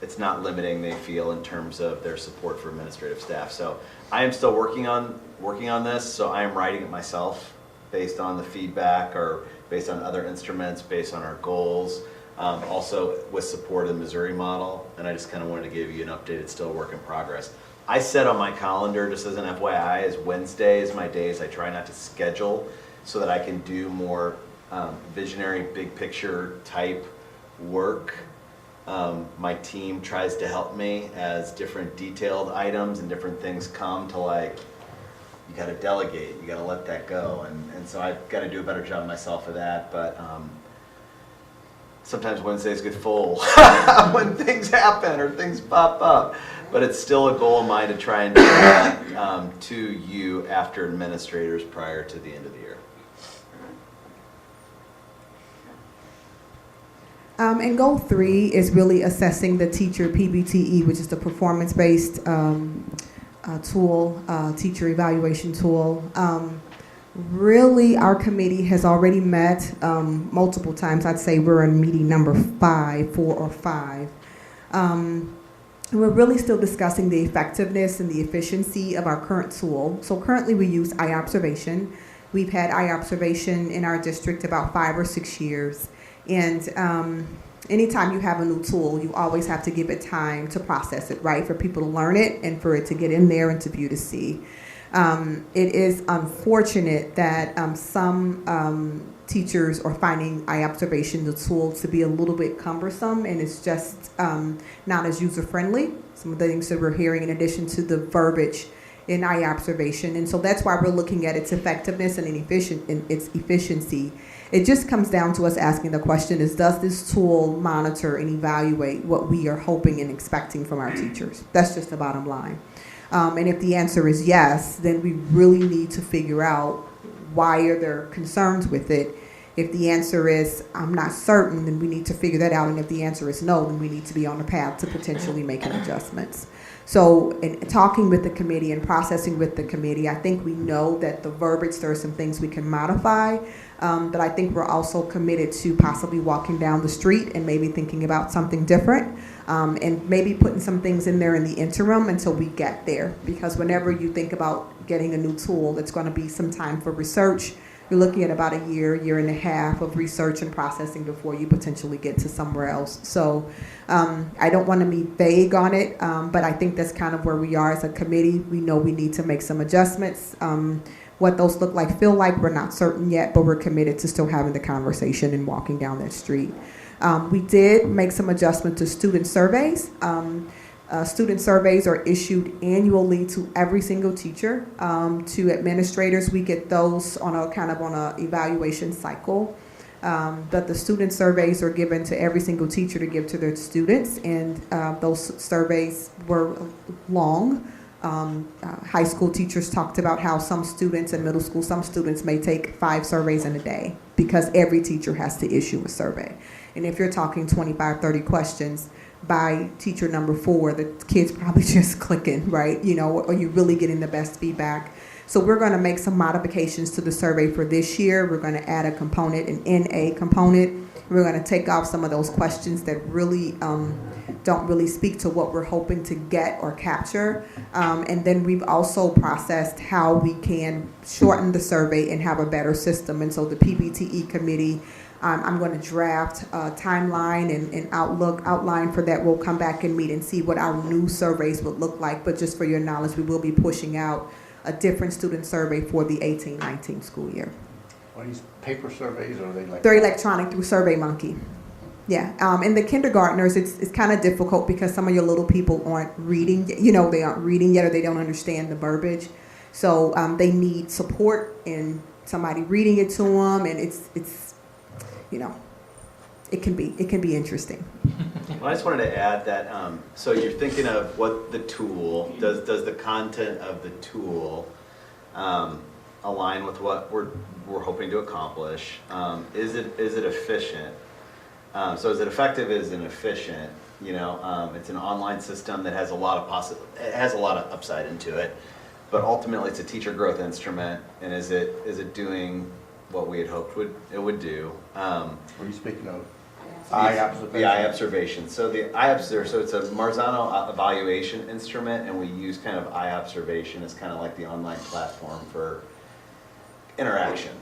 it's not limiting, they feel, in terms of their support for administrative staff. So I am still working on this, so I am writing it myself based on the feedback or based on other instruments, based on our goals. Also with support of the Missouri model, and I just kind of wanted to give you an update. It's still a work in progress. I set on my calendar, just as an FYI, as Wednesday is my days. I try not to schedule so that I can do more visionary, big picture type work My team tries to help me as different detailed items and different things come to, like, you gotta delegate, you gotta let that go. And so I've gotta do a better job myself of that, but sometimes Wednesdays get full when things happen or things pop up. But it's still a goal of mine to try and do that to you after administrators prior to the end of the year. And goal 3 is really assessing the teacher PBTE, which is the performance-based tool, teacher evaluation tool. Really, our committee has already met multiple times. I'd say we're in meeting number 4 or 5. We're really still discussing the effectiveness and the efficiency of our current tool. So currently we use eye observation. We've had eye observation in our district about 5 or 6 years. And anytime you have a new tool, you always have to give it time to process it, right? For people to learn it and for it to get in there and to view to see. It is unfortunate that some teachers are finding eye observation, the tool, to be a little bit cumbersome, and it's just not as user-friendly. Some of the things that we're hearing in addition to the verbiage in eye observation. And so that's why we're looking at its effectiveness and its efficiency. It just comes down to us asking the question is, does this tool monitor and evaluate what we are hoping and expecting from our teachers? That's just the bottom line. And if the answer is yes, then we really need to figure out why are there concerns with it. If the answer is, I'm not certain, then we need to figure that out. And if the answer is no, then we need to be on the path to potentially making adjustments. So in talking with the committee and processing with the committee, I think we know that the verbiage, there are some things we can modify, but I think we're also committed to possibly walking down the street and maybe thinking about something different, and maybe putting some things in there in the interim until we get there. Because whenever you think about getting a new tool, it's going to be some time for research. You're looking at about a year and a half of research and processing before you potentially get to somewhere else. So I don't want to be vague on it, but I think that's kind of where we are as a committee. We know we need to make some adjustments. What those look like, feel like, we're not certain yet, but we're committed to still having the conversation and walking down that street. We did make some adjustment to student surveys. Student surveys are issued annually to every single teacher. To administrators, we get those on a evaluation cycle. But the student surveys are given to every single teacher to give to their students, and those surveys were long. High school teachers talked about how some students in middle school, some students may take 5 surveys in a day because every teacher has to issue a survey. And if you're talking 25, 30 questions, by teacher number 4, the kid's probably just clicking, right? Are you really getting the best feedback? So we're going to make some modifications to the survey for this year. We're going to add a component, an NA component. We're going to take off some of those questions that really don't really speak to what we're hoping to get or capture. And then we've also processed how we can shorten the survey and have a better system. And so the PBTE committee, I'm going to draft a timeline and outline for that. We'll come back and meet and see what our new surveys would look like. But just for your knowledge, we will be pushing out a different student survey for the 18-19 school year. Are these paper surveys, or are they like? They're electronic through SurveyMonkey. Yeah, and the kindergartners, it's kind of difficult because some of your little people aren't reading, they aren't reading yet, or they don't understand the verbiage. So they need support and somebody reading it to them, and it's it can be interesting. Well, I just wanted to add that, so you're thinking of what the tool, does the content of the tool align with what we're hoping to accomplish? Is it efficient? So is it effective? Is it efficient? It's an online system that has a lot of upside into it, but ultimately it's a teacher growth instrument. And is it doing what we had hoped it would do? Are you speaking of eye observation? The eye observation. So the eye observation. So it's a Marzano evaluation instrument, and we use kind of eye observation as kind of like the online platform for interaction.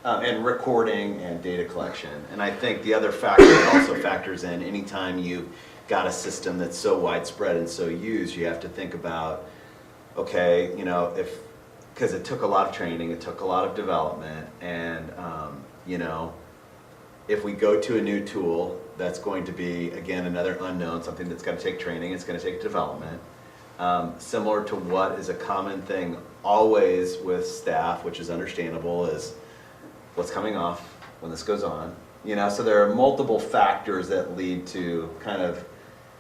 And recording and data collection. And I think the other factor that also factors in, anytime you've got a system that's so widespread and so used, you have to think about, okay, because it took a lot of training, it took a lot of development, and if we go to a new tool, that's going to be, again, another unknown, something that's got to take training, it's going to take development. Similar to what is a common thing always with staff, which is understandable, is what's coming off when this goes on. You know, so there are multiple factors that lead to kind of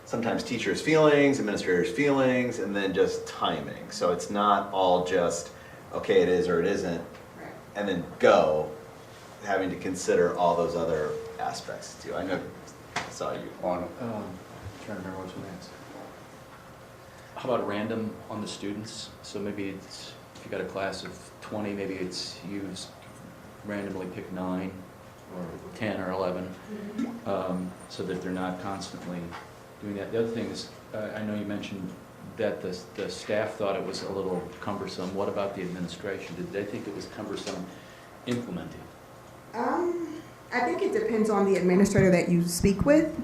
sometimes teachers' feelings, administrators' feelings, and then just timing. So it's not all just, okay, it is or it isn't, and then go, having to consider all those other aspects too. I know, I saw you. On Trying to remember what you asked. How about random on the students? So maybe it's, if you got a class of 20, maybe it's you randomly pick 9 or 10 or 11, so that they're not constantly doing that. The other thing is, I know you mentioned that the staff thought it was a little cumbersome. What about the administration? Did they think it was cumbersome implementing? I think it depends on the administrator that you speak with.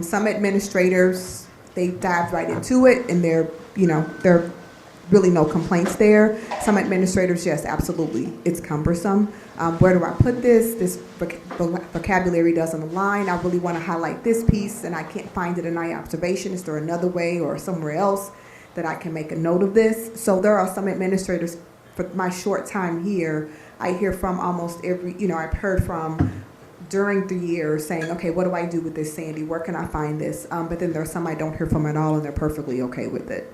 Some administrators, they dive right into it, and there are really no complaints there. Some administrators, yes, absolutely, it's cumbersome. Where do I put this? This vocabulary doesn't align. I really want to highlight this piece, and I can't find it in my observation. Is there another way or somewhere else that I can make a note of this? So there are some administrators, for my short time here, I hear from almost every, I've heard from during the year saying, okay, what do I do with this, Sandy? Where can I find this? But then there are some I don't hear from at all, and they're perfectly okay with it.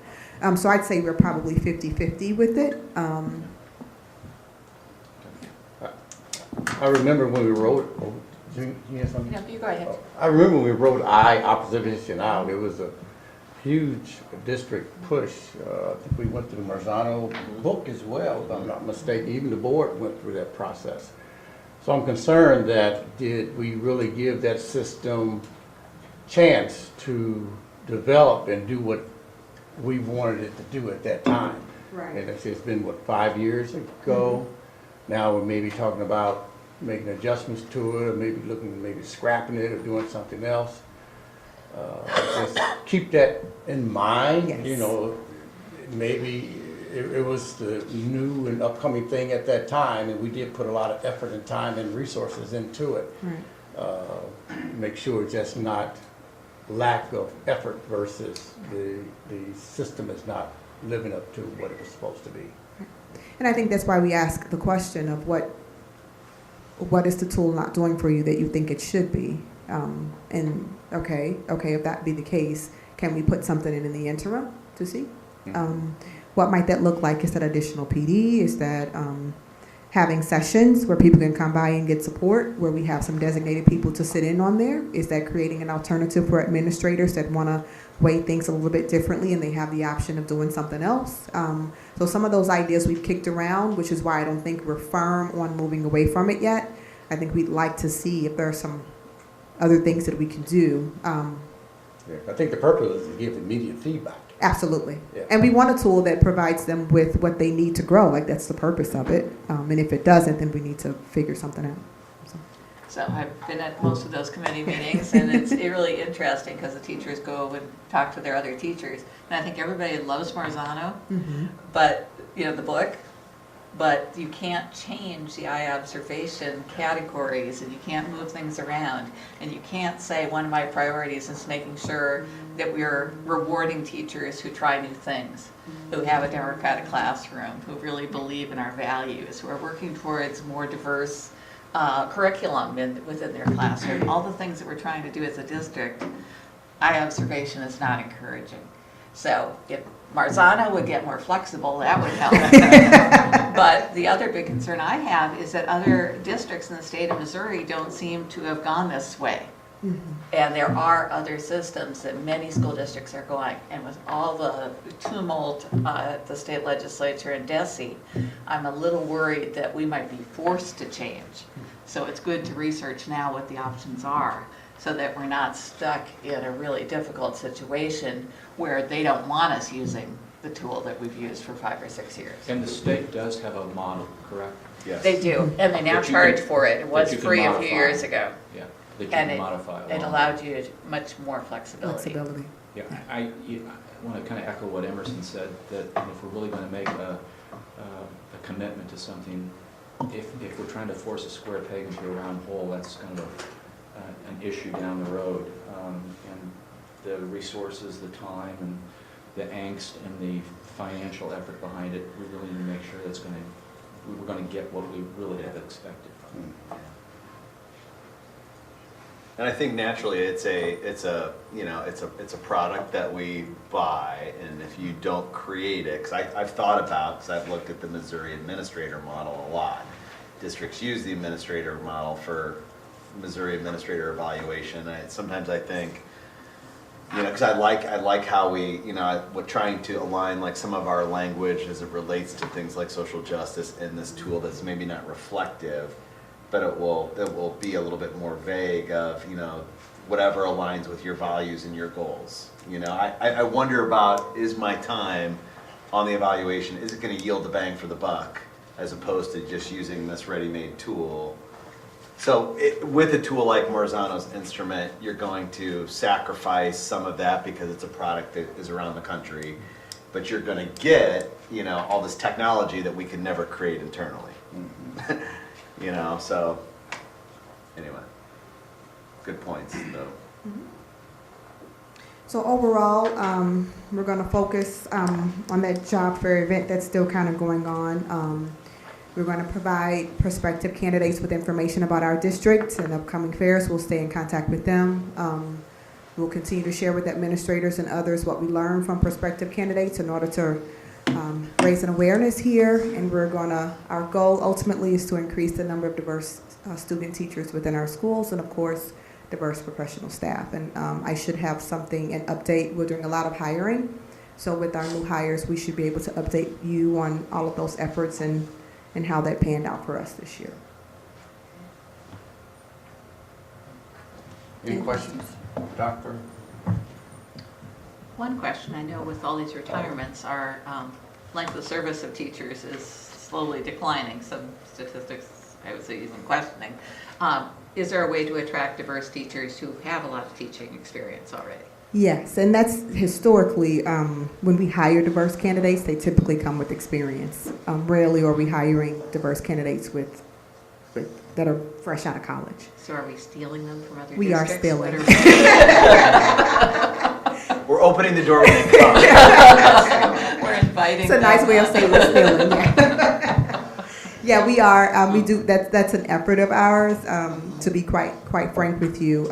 So I'd say we're probably 50-50 with it. I remember when we wrote, you have something? No, you go ahead. I remember when we wrote opposition out, it was a huge district push. I think we went through the Marzano book as well, if I'm not mistaken. Even the board went through that process. So I'm concerned that did we really give that system chance to develop and do what we wanted it to do at that time? Right. And it's been, what, 5 years ago? Now we're maybe talking about making adjustments to it, or maybe looking, maybe scrapping it or doing something else. Just keep that in mind. Yes. Maybe it was the new and upcoming thing at that time, and we did put a lot of effort and time and resources into it. Right. Make sure it's just not lack of effort versus the system is not living up to what it was supposed to be. And I think that's why we ask the question of what is the tool not doing for you that you think it should be? And okay, if that be the case, can we put something in the interim to see? What might that look like? Is that additional PD? Is that having sessions where people can come by and get support, where we have some designated people to sit in on there? Is that creating an alternative for administrators that want to weigh things a little bit differently and they have the option of doing something else? So some of those ideas we've kicked around, which is why I don't think we're firm on moving away from it yet. I think we'd like to see if there are some other things that we can do. I think the purpose is to give immediate feedback. Absolutely. Yeah. And we want a tool that provides them with what they need to grow. Like, that's the purpose of it. And if it doesn't, then we need to figure something out. So I've been at most of those committee meetings, and it's really interesting because the teachers go and talk to their other teachers. And I think everybody loves Marzano, but, the book, but you can't change the eye observation categories, and you can't move things around, and you can't say one of my priorities is making sure that we're rewarding teachers who try new things, who have a democratic classroom, who really believe in our values, who are working towards more diverse curriculum within their classroom. All the things that we're trying to do as a district, eye observation is not encouraging. So if Marzano would get more flexible, that would help. But the other big concern I have is that other districts in the state of Missouri don't seem to have gone this way. And there are other systems that many school districts are going. And with all the tumult at the state legislature in DESE, I'm a little worried that we might be forced to change. So it's good to research now what the options are, so that we're not stuck in a really difficult situation where they don't want us using the tool that we've used for 5 or 6 years. And the state does have a model, correct? Yes. They do, and they now charge for it. It was free a few years ago. Yeah, that you And can modify. it allowed you much more flexibility. Yeah, I want to kind of echo what Emerson said, that if we're really going to make a commitment to something, if we're trying to force a square peg into a round hole, that's kind of an issue down the road. And the resources, the time, and the angst and the financial effort behind it, we really need to make sure we're going to get what we really have expected from it. And I think naturally it's a product that we buy, and if you don't create it, because I've thought about, because I've looked at the Missouri administrator model a lot. Districts use the administrator model for Missouri administrator evaluation. Sometimes I think, because I like how we're trying to align like some of our language as it relates to things like social justice in this tool that's maybe not reflective, but it will be a little bit more vague of, whatever aligns with your values and your goals. I wonder about, is my time on the evaluation, is it going to yield the bang for the buck as opposed to just using this ready-made tool? So with a tool like Marzano's instrument, you're going to sacrifice some of that because it's a product that is around the country, but you're going to get, all this technology that we could never create internally. Mm-hmm. So anyway, good points though. Mm-hmm. So overall, we're going to focus on that job fair event that's still kind of going on. We're going to provide prospective candidates with information about our district and upcoming fairs. We'll stay in contact with them. We'll continue to share with administrators and others what we learn from prospective candidates in order to raise an awareness here. And our goal ultimately is to increase the number of diverse student teachers within our schools and, of course, diverse professional staff. And I should have an update. We're doing a lot of hiring. So with our new hires, we should be able to update you on all of those efforts and how that panned out for us this year. Any questions? Doctor? One question, I know with all these retirements, our length of service of teachers is slowly declining. Some statistics, I would say, even questioning. Is there a way to attract diverse teachers who have a lot of teaching experience already? Yes, and that's historically, when we hire diverse candidates, they typically come with experience. Rarely are we hiring diverse candidates that are fresh out of college. So are we stealing them from other We districts? are stealing. We're opening the door when they come. We're inviting It's a nice them way of up. saying we're stealing. Yeah, we are. We do. That's an effort of ours. To be quite frank with you.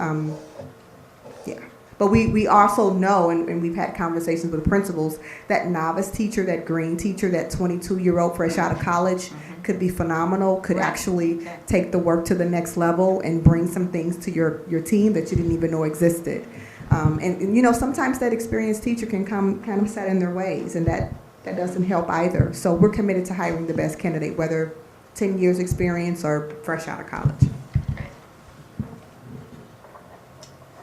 Yeah. But we also know, and we've had conversations with principals, that novice teacher, that green teacher, that 22-year-old fresh out of college could be phenomenal, could actually take the work to the next level and bring some things to your team that you didn't even know existed. And sometimes that experienced teacher can come kind of set in their ways, and that doesn't help either. So we're committed to hiring the best candidate, whether 10 years experience or fresh out of college.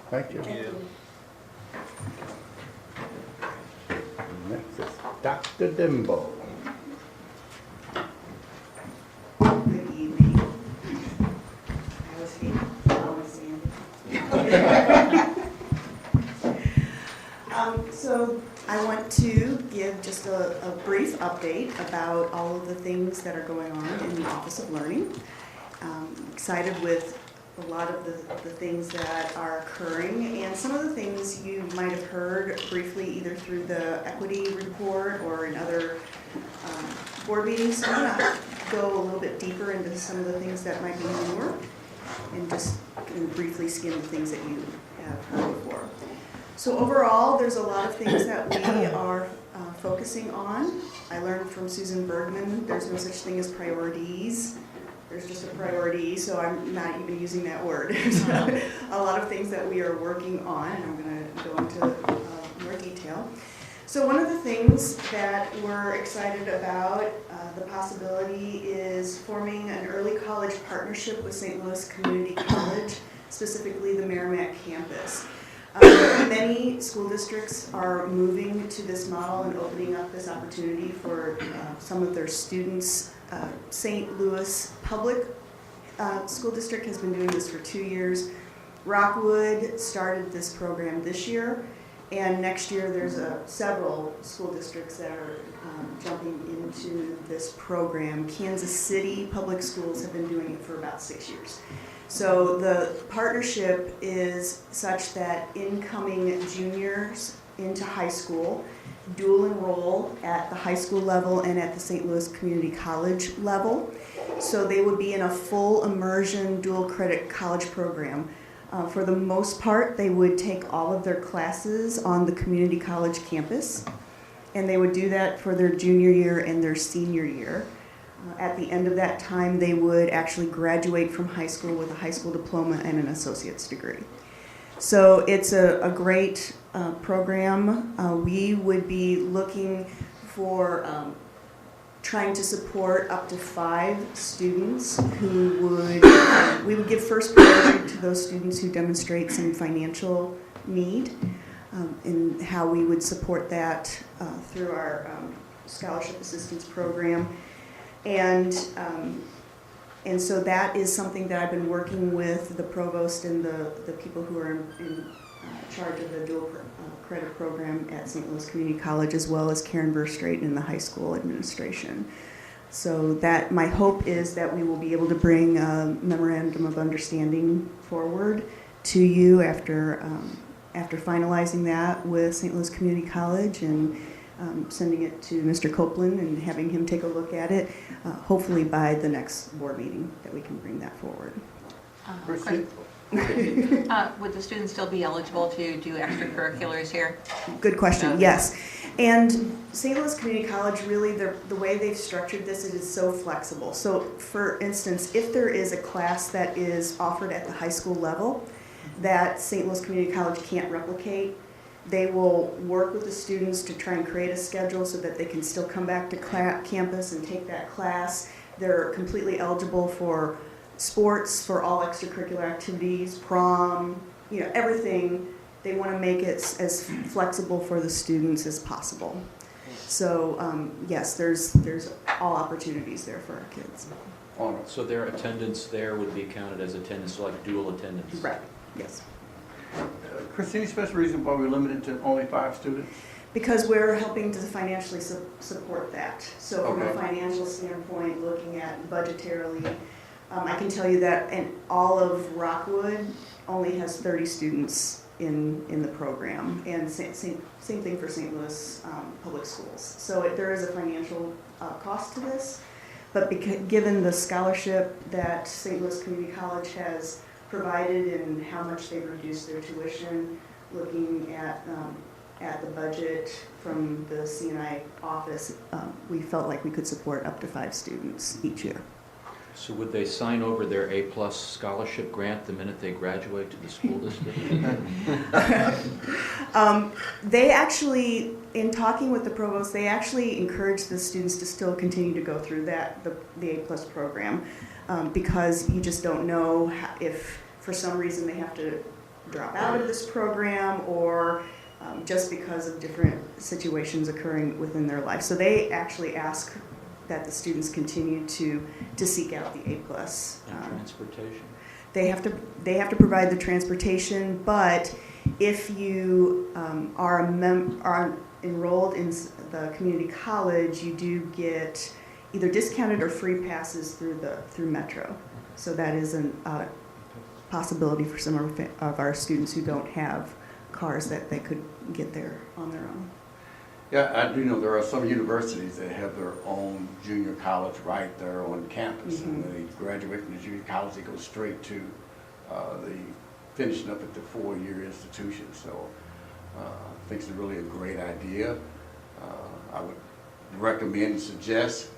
Thank you. Next is Dr. Dimbo. Good evening. I was here. So I want to give just a brief update about all of the things that are going on in the Office of Learning. Excited with a lot of the things that are occurring, and some of the things you might have heard briefly either through the equity report or in other board meetings. So I'm going to go a little bit deeper into some of the things that might be newer and just briefly skim the things that you have heard before. So overall, there's a lot of things that we are focusing on. I learned from Susan Bergman, there's no such thing as priorities. There's just a priority, so I'm not even using that word. So a lot of things that we are working on, and I'm going to go into more detail. So one of the things that we're excited about, the possibility is forming an early college partnership with St. Louis Community College, specifically the Merrimack campus. Many school districts are moving to this model and opening up this opportunity for some of their students. St. Louis Public School District has been doing this for 2 years. Rockwood started this program this year, And next year, there's several school districts that are jumping into this program. Kansas City Public Schools have been doing it for about 6 years. So the partnership is such that incoming juniors into high school dual enroll at the high school level and at the St. Louis Community College level. So they would be in a full immersion dual credit college program. For the most part, they would take all of their classes on the community college campus, and they would do that for their junior year and their senior year. At the end of that time, they would actually graduate from high school with a high school diploma and an associate's degree. So it's a great program. We would be looking for trying to support up to 5 students who we would give first priority to those students who demonstrate some financial need, and how we would support that through our scholarship assistance program. And so that is something that I've been working with the provost and the people who are in charge of the dual credit program at St. Louis Community College, as well as Karen Verstraeten in the high school administration. So that my hope is that we will be able to bring a memorandum of understanding forward to you after finalizing that with St. Louis Community College and sending it to Mr. Copeland and having him take a look at it, hopefully by the next board meeting that we can bring that forward. Would the students still be eligible to do extracurriculars here? Good question, yes. And St. Louis Community College, really, the way they've structured this, it is so flexible. So for instance, if there is a class that is offered at the high school level that St. Louis Community College can't replicate, they will work with the students to try and create a schedule so that they can still come back to campus and take that class. They're completely eligible for sports, for all extracurricular activities, prom, everything. They want to make it as flexible for the students as possible. So yes, there's all opportunities there for our kids. So their attendance there would be counted as attendance, so like dual attendance? Right, yes. Chris, any special reason why we're limited to only 5 students? Because we're helping to financially support that. So from a Okay. financial standpoint, looking at budgetarily, I can tell you that all of Rockwood only has 30 students in the program, and same thing for St. Louis Public Schools. So there is a financial cost to this, but given the scholarship that St. Louis Community College has provided and how much they've reduced their tuition, looking at the budget from the C&I office, we felt like we could support up to 5 students each year. So would they sign over their A+ scholarship grant the minute they graduate to the school district? They actually, in talking with the provost, they actually encourage the students to still continue to go through the A+ program, because you just don't know if for some reason they have to drop out of this program, or just because of different situations occurring within their life. So they actually ask that the students continue to seek out the A+. And transportation? They have to provide the transportation, but if you are enrolled in the community college, you do get either discounted or free passes through Metro. So that is a possibility for some of our students who don't have cars that they could get there on their own. Yeah, I do know there are some universities that have their own junior college right there on campus. Mm-hmm. And when they graduate from the junior college, they go straight to the finishing up at the 4-year institution. So I think it's really a great idea. I would recommend and suggest,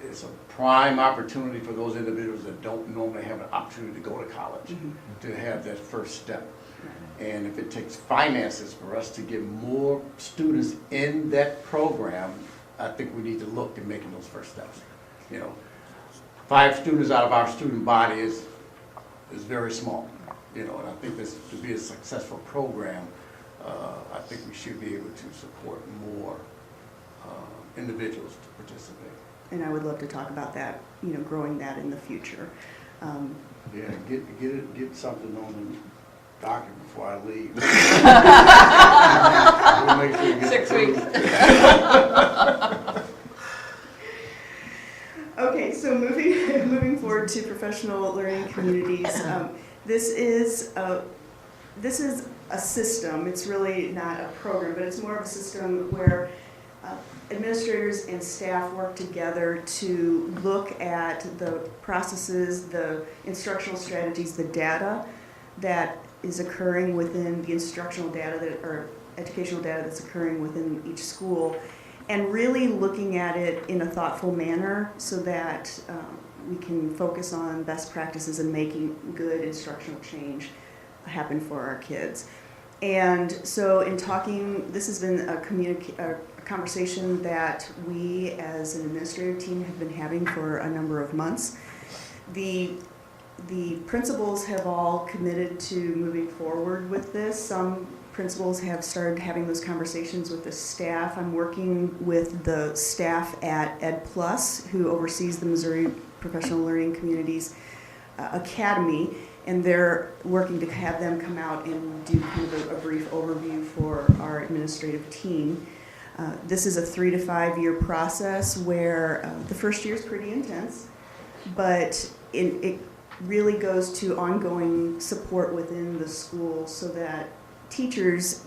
it's a prime opportunity for those individuals that don't normally have an opportunity to go to college, Mm-hmm. to have that first step. And if it takes finances for us to get more students in that program, I think we need to look at making those first steps. 5 students out of our student body is very small, and I think this to be a successful program, I think we should be able to support more individuals to participate. And I would love to talk about that, growing that in the future. Yeah, get something on doctor before I leave. We'll make sure you get 6 weeks. Okay, so moving forward to professional learning communities, this is a system. It's really not a program, but it's more of a system where administrators and staff work together to look at the processes, the instructional strategies, the data that is occurring within the instructional data or educational data that's occurring within each school, and really looking at it in a thoughtful manner so that we can focus on best practices and making good instructional change happen for our kids. And so in talking, this has been a conversation that we as an administrative team have been having for a number of months. The principals have all committed to moving forward with this. Some principals have started having those conversations with the staff. I'm working with the staff at Ed Plus, who oversees the Missouri Professional Learning Communities Academy, and they're working to have them come out and do kind of a brief overview for our administrative team. This is a 3 to 5 year process where the first year is pretty intense, but it really goes to ongoing support within the school so that teachers,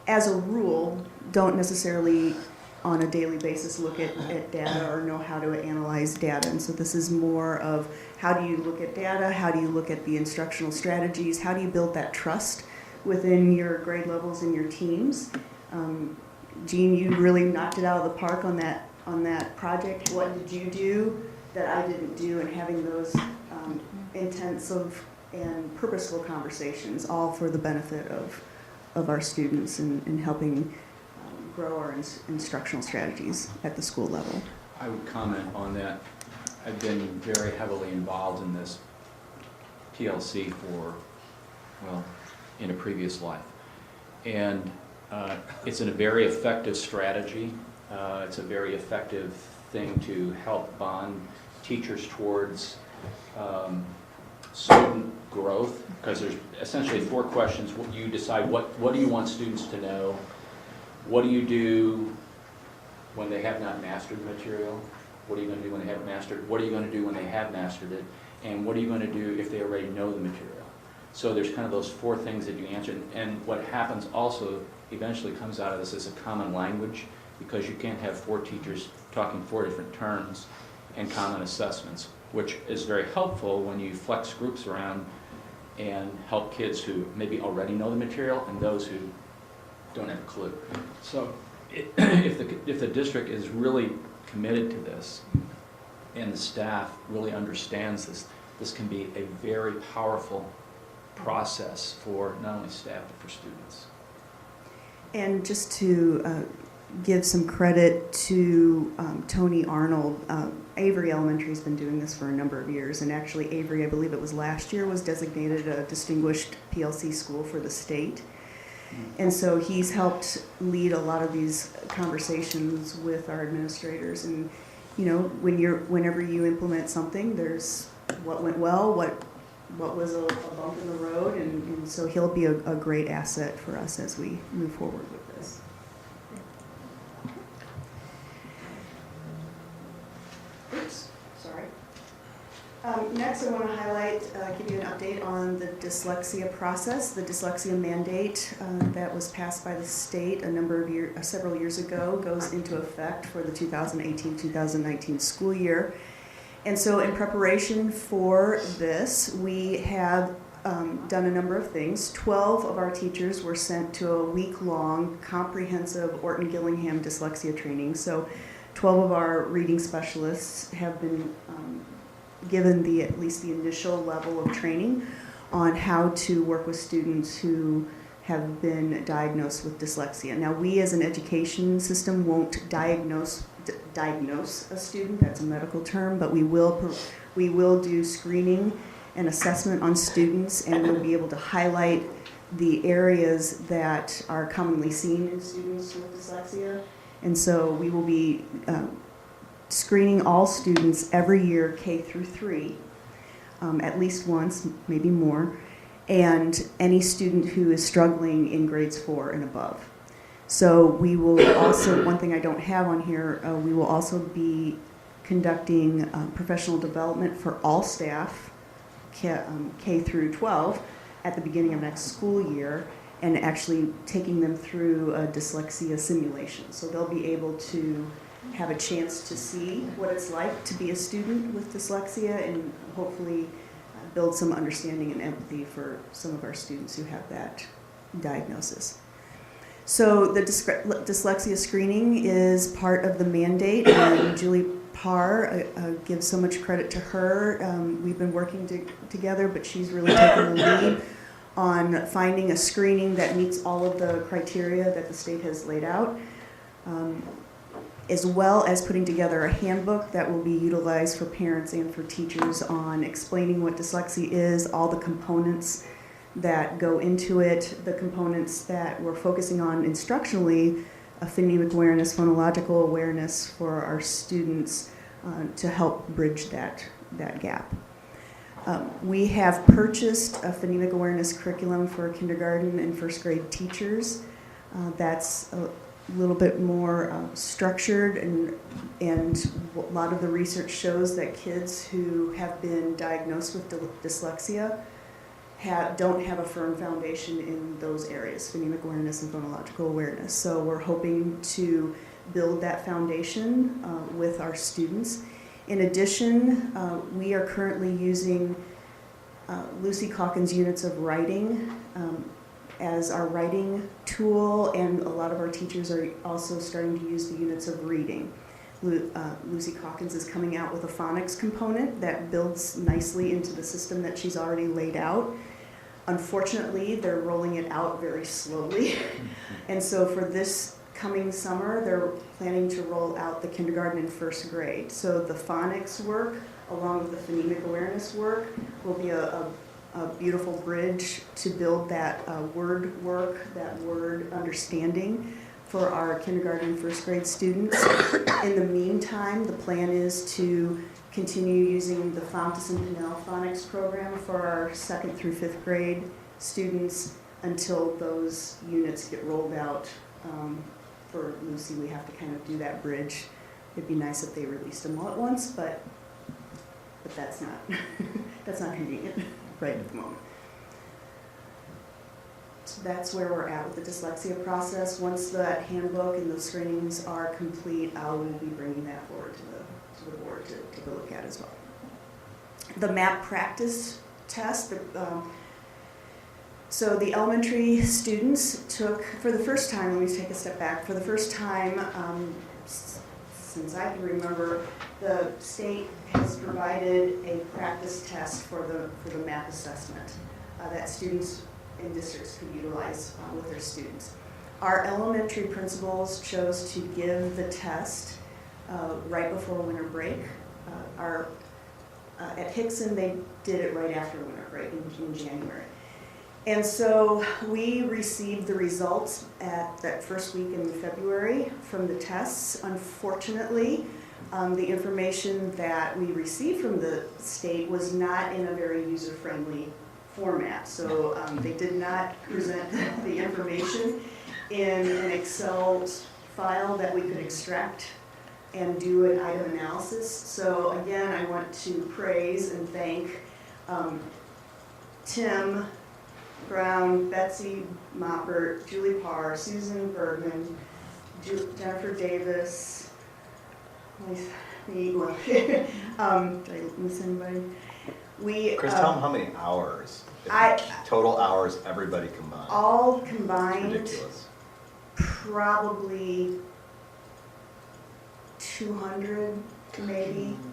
as a rule, don't necessarily on a daily basis look at data or know how to analyze data. And so this is more of how do you look at data, how do you look at the instructional strategies, how do you build that trust within your grade levels and your teams. Jean, you really knocked it out of the park on that project. What did you do that I didn't do? And having those intensive and purposeful conversations, all for the benefit of our students and helping grow our instructional strategies at the school level. I would comment on that. I've been very heavily involved in this PLC in a previous life. And it's a very effective strategy. It's a very effective thing to help bond teachers towards student growth, because there's essentially 4 questions. You decide what do you want students to know, what do you do when they have not mastered the material, what are you going to do when they haven't mastered, what are you going to do when they have mastered it, and what are you going to do if they already know the material. So there's kind of those 4 things that you answer, and what happens also eventually comes out of this is a common language, because you can't have 4 teachers talking 4 different terms and common assessments, which is very helpful when you flex groups around and help kids who maybe already know the material and those who don't have a clue. So if the district is really committed to this and the staff really understands this can be a very powerful process for not only staff but for students. And just to give some credit to Tony Arnold, Avery Elementary has been doing this for a number of years, and actually Avery, I believe it was last year, was designated a distinguished PLC school for the state. And so he's helped lead a lot of these conversations with our administrators. And you know, whenever you implement something, there's what went well, what was a bump in the road, and so he'll be a great asset for us as we move forward with this. Oops, sorry. Next, I want to highlight, give you an update on the dyslexia process. The dyslexia mandate that was passed by the state several years ago goes into effect for the 2018-2019 school year. And so in preparation for this, we have done a number of things. 12 of our teachers were sent to a week-long comprehensive Orton-Gillingham dyslexia training. So 12 of our reading specialists have been given at least the initial level of training on how to work with students who have been diagnosed with dyslexia. Now, we as an education system won't diagnose a student, that's a medical term, but we will do screening and assessment on students, and we'll be able to highlight the areas that are commonly seen in students with dyslexia. And so we will be screening all students every year, K through 3, at least once, maybe more. and any student who is struggling in grades 4 and above. So we will also, one thing I don't have on here, we will also be conducting professional development for all staff, K through 12, at the beginning of next school year, and actually taking them through a dyslexia simulation. So they'll be able to have a chance to see what it's like to be a student with dyslexia and hopefully build some understanding and empathy for some of our students who have that diagnosis. So the dyslexia screening is part of the mandate, and Julie Parr gives so much credit to her. We've been working together, but she's really taken the lead on finding a screening that meets all of the criteria that the state has laid out, as well as putting together a handbook that will be utilized for parents and for teachers on explaining what dyslexia is, all the components that go into it, the components that we're focusing on instructionally, phonemic awareness, phonological awareness for our students to help bridge that gap. We have purchased a phonemic awareness curriculum for kindergarten and first grade teachers. That's a little bit more structured, and a lot of the research shows that kids who have been diagnosed with dyslexia don't have a firm foundation in those areas, phonemic awareness and phonological awareness. So we're hoping to build that foundation with our students. In addition, we are currently using Lucy Calkins units of writing as our writing tool, and a lot of our teachers are also starting to use the units of reading. Lucy Calkins is coming out with a phonics component that builds nicely into the system that she's already laid out. Unfortunately, they're rolling it out very slowly. And so for this coming summer, they're planning to roll out the kindergarten and first grade. So the phonics work, along with the phonemic awareness work, will be a beautiful bridge to build that word work, that word understanding for our kindergarten and first grade students. In the meantime, the plan is to continue using the Fountas and Pinnell phonics program for our 2nd through 5th grade students until those units get rolled out. For Lucy, we have to kind of do that bridge. It'd be nice if they released them all at once, but that's not that's not convenient right at the moment. So that's where we're at with the dyslexia process. Once that handbook and those screenings are complete, I will be bringing that forward to the board to take a look at as well. The MAP practice test, so the elementary students took, for the first time, let me take a step back, for the first time since I can remember, the state has provided a practice test for the MAP assessment that students in districts could utilize with their students. Our elementary principals chose to give the test right before winter break. At Hickson, they did it right after winter break in January. And so we received the results at that first week in February from the tests. Unfortunately, the information that we received from the state was not in a very user-friendly format. So they did not present the information in an Excel file that we could extract and do an item analysis. So again, I want to praise and thank Tim Brown, Betsy Moppert, Julie Parr, Susan Bergman, Jennifer Davis, did I miss anybody? Chris, tell them how many hours, total hours, everybody combined. All combined, It's ridiculous. probably 200,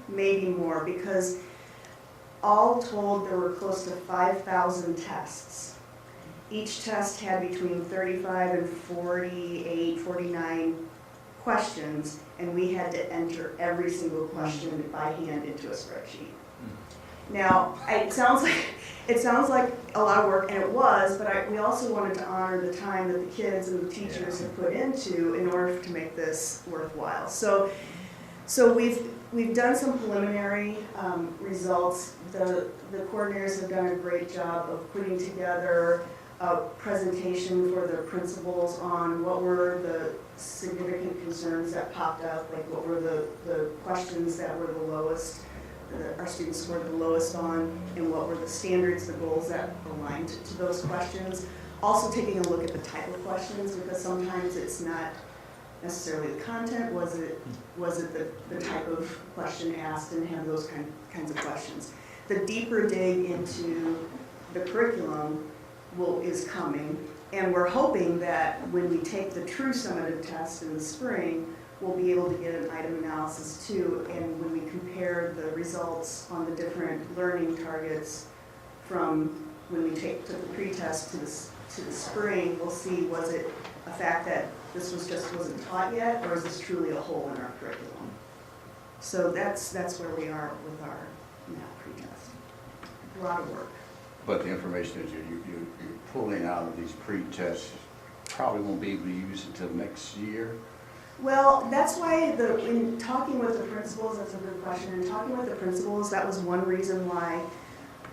maybe more, because all told there were close to 5,000 tests. Each test had between 35 and 48, 49 questions, and we had to enter every single question by hand into a spreadsheet. Now, it sounds like a lot of work, and it was, but we also wanted to honor the time that the kids and the teachers have put into in order to make this worthwhile. So So we've done some preliminary results. The coordinators have done a great job of putting together a presentation for the principals on what were the significant concerns that popped up, like what were the questions that were the lowest, our students scored the lowest on, and what were the standards, the goals that aligned to those questions. Also taking a look at the type of questions, because sometimes it's not necessarily the content, was it the type of question asked, and have those kinds of questions. The deeper dig into the curriculum is coming, and we're hoping that when we take the true summative test in the spring, we'll be able to get an item analysis too, and when we compare the results on the different learning targets from when we took the pretest to the spring, we'll see, was it a fact that this wasn't taught yet, or is this truly a hole in our curriculum? So that's where we are with our math pretest. A lot of work. But the information that you're pulling out of these pre-tests probably won't be able to use until next year. Well, that's why in talking with the principals, that's a good question. In talking with the principals, that was one reason why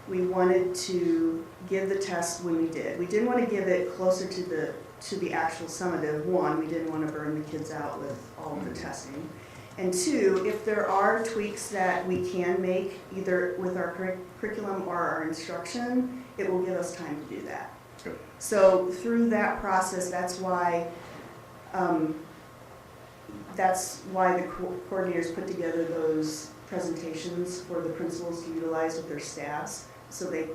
we wanted to give the test when we did. We didn't want to give it closer to the actual summative. One, we didn't want to burn the kids out with all of the testing. And two, if there are tweaks that we can make, either with our curriculum or our instruction, it will give us time to do that. Good. So through that process, that's why the coordinators put together those presentations for the principals to utilize with their staffs, so they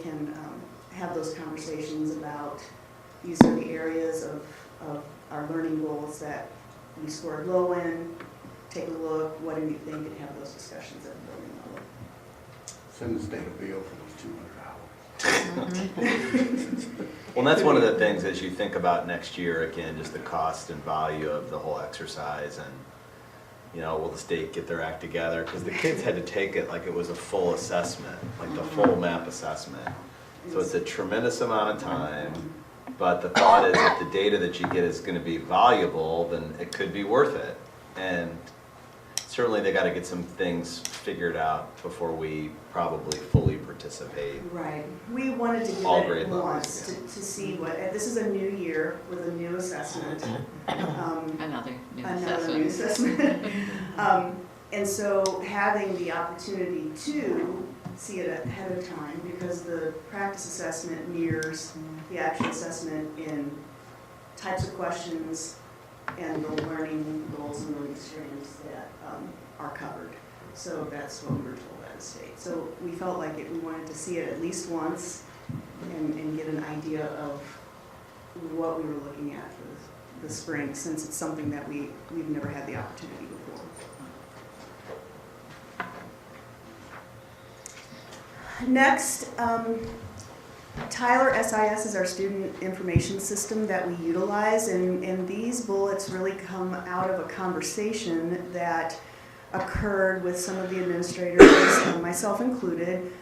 can have those conversations about these are the areas of our learning goals that we scored low in. Take a look, what do you think, and have those discussions at the building level. Send the state a bill for those $200. Well, that's one of the things as you think about next year, again, just the cost and value of the whole exercise, and will the state get their act together? Because the kids had to take it like it was a full assessment, like the full MAP assessment. So it's a tremendous amount of time, but the thought is if the data that you get is going to be valuable, then it could be worth it. And certainly they got to get some things figured out before we probably fully participate. Right. We wanted to give All it grade once levels, to see what, this is a new year with a new assessment. Another new Another new assessment. And so having the opportunity to see it ahead of time, because the practice assessment mirrors the actual assessment in types of questions and the learning goals and learning streams that are covered. So that's what we were told by the state. So we felt like we wanted to see it at least once and get an idea of what we were looking at for the spring, since it's something that we've never had the opportunity before. Next, Tyler SIS is our student information system that we utilize, and these bullets really come out of a conversation that occurred with some of the administrators, myself included,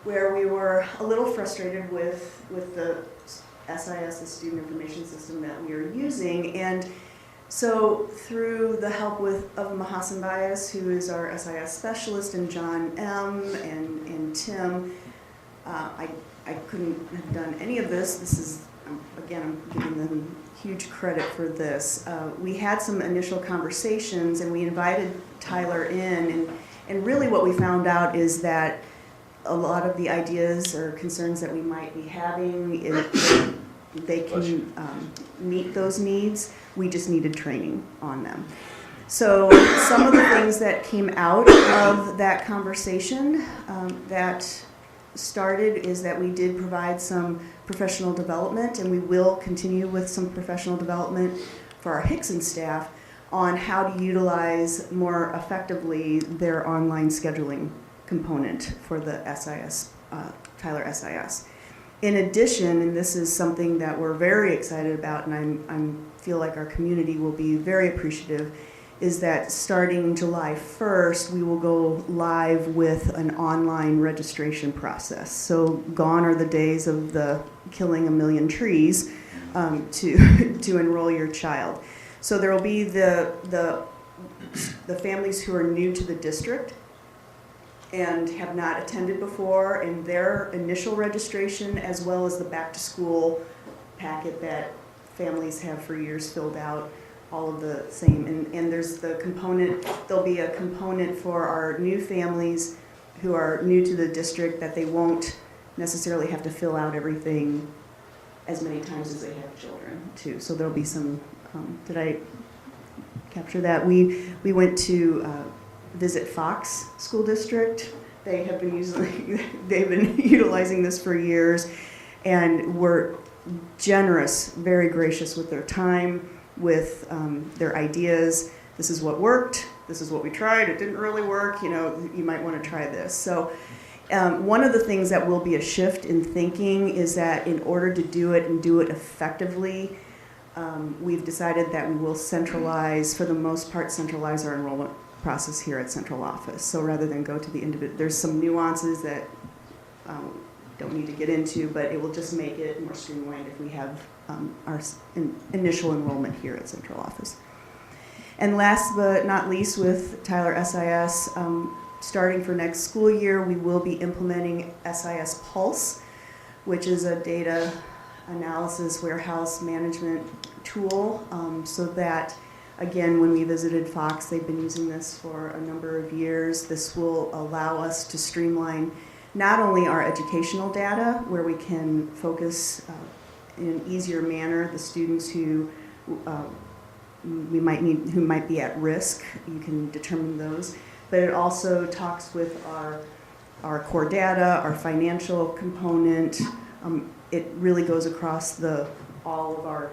where we were a little frustrated with the SIS, the student information system that we are using. And so through the help of Mahasan Bias, who is our SIS specialist, and John M. and Tim, I couldn't have done any of this. This is, again, I'm giving them huge credit for this. We had some initial conversations, and we invited Tyler in, and really what we found out is that a lot of the ideas or concerns that we might be having, they can meet those needs. We just needed training on them. So some of the things that came out of that conversation that started is that we did provide some professional development, and we will continue with some professional development for our Hickson staff on how to utilize more effectively their online scheduling component for the SIS, Tyler SIS. In addition, and this is something that we're very excited about, and I feel like our community will be very appreciative, is that starting July 1st, we will go live with an online registration process. So gone are the days of the killing a million trees to enroll your child. So there will be the the families who are new to the district and have not attended before, and their initial registration, as well as the back-to-school packet that families have for years filled out, all of the same. And there's the component, there'll be a component for our new families who are new to the district that they won't necessarily have to fill out everything as many times as they have children too. So there'll be some, did I capture that? We went to visit Fox School District. They have been they've been utilizing this for years, and were generous, very gracious with their time, with their ideas. This is what worked. This is what we tried. It didn't really work. You know, you might want to try this. So one of the things that will be a shift in thinking is that in order to do it and do it effectively, we've decided that we will centralize, for the most part, centralize our enrollment process here at central office. So rather than go to the individual, there's some nuances that don't need to get into, but it will just make it more streamlined if we have our initial enrollment here at central office. And last but not least, with Tyler SIS, starting for next school year, we will be implementing SIS Pulse, which is a data analysis warehouse management tool, so that, again, when we visited Fox, they've been using this for a number of years. This will allow us to streamline not only our educational data, where we can focus in an easier manner the students who who might be at risk. You can determine those, but it also talks with our core data, our financial component. It really goes across all of our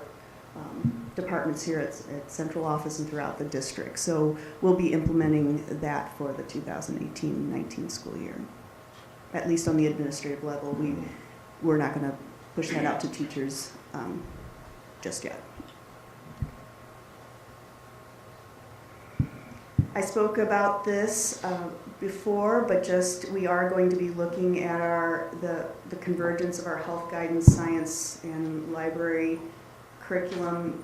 departments here at central office and throughout the district. So we'll be implementing that for the 2018-19 school year. At least on the administrative level, we're not going to push that out to teachers just yet. I spoke about this before, but we are going to be looking at the convergence of our health guidance, science, and library curriculum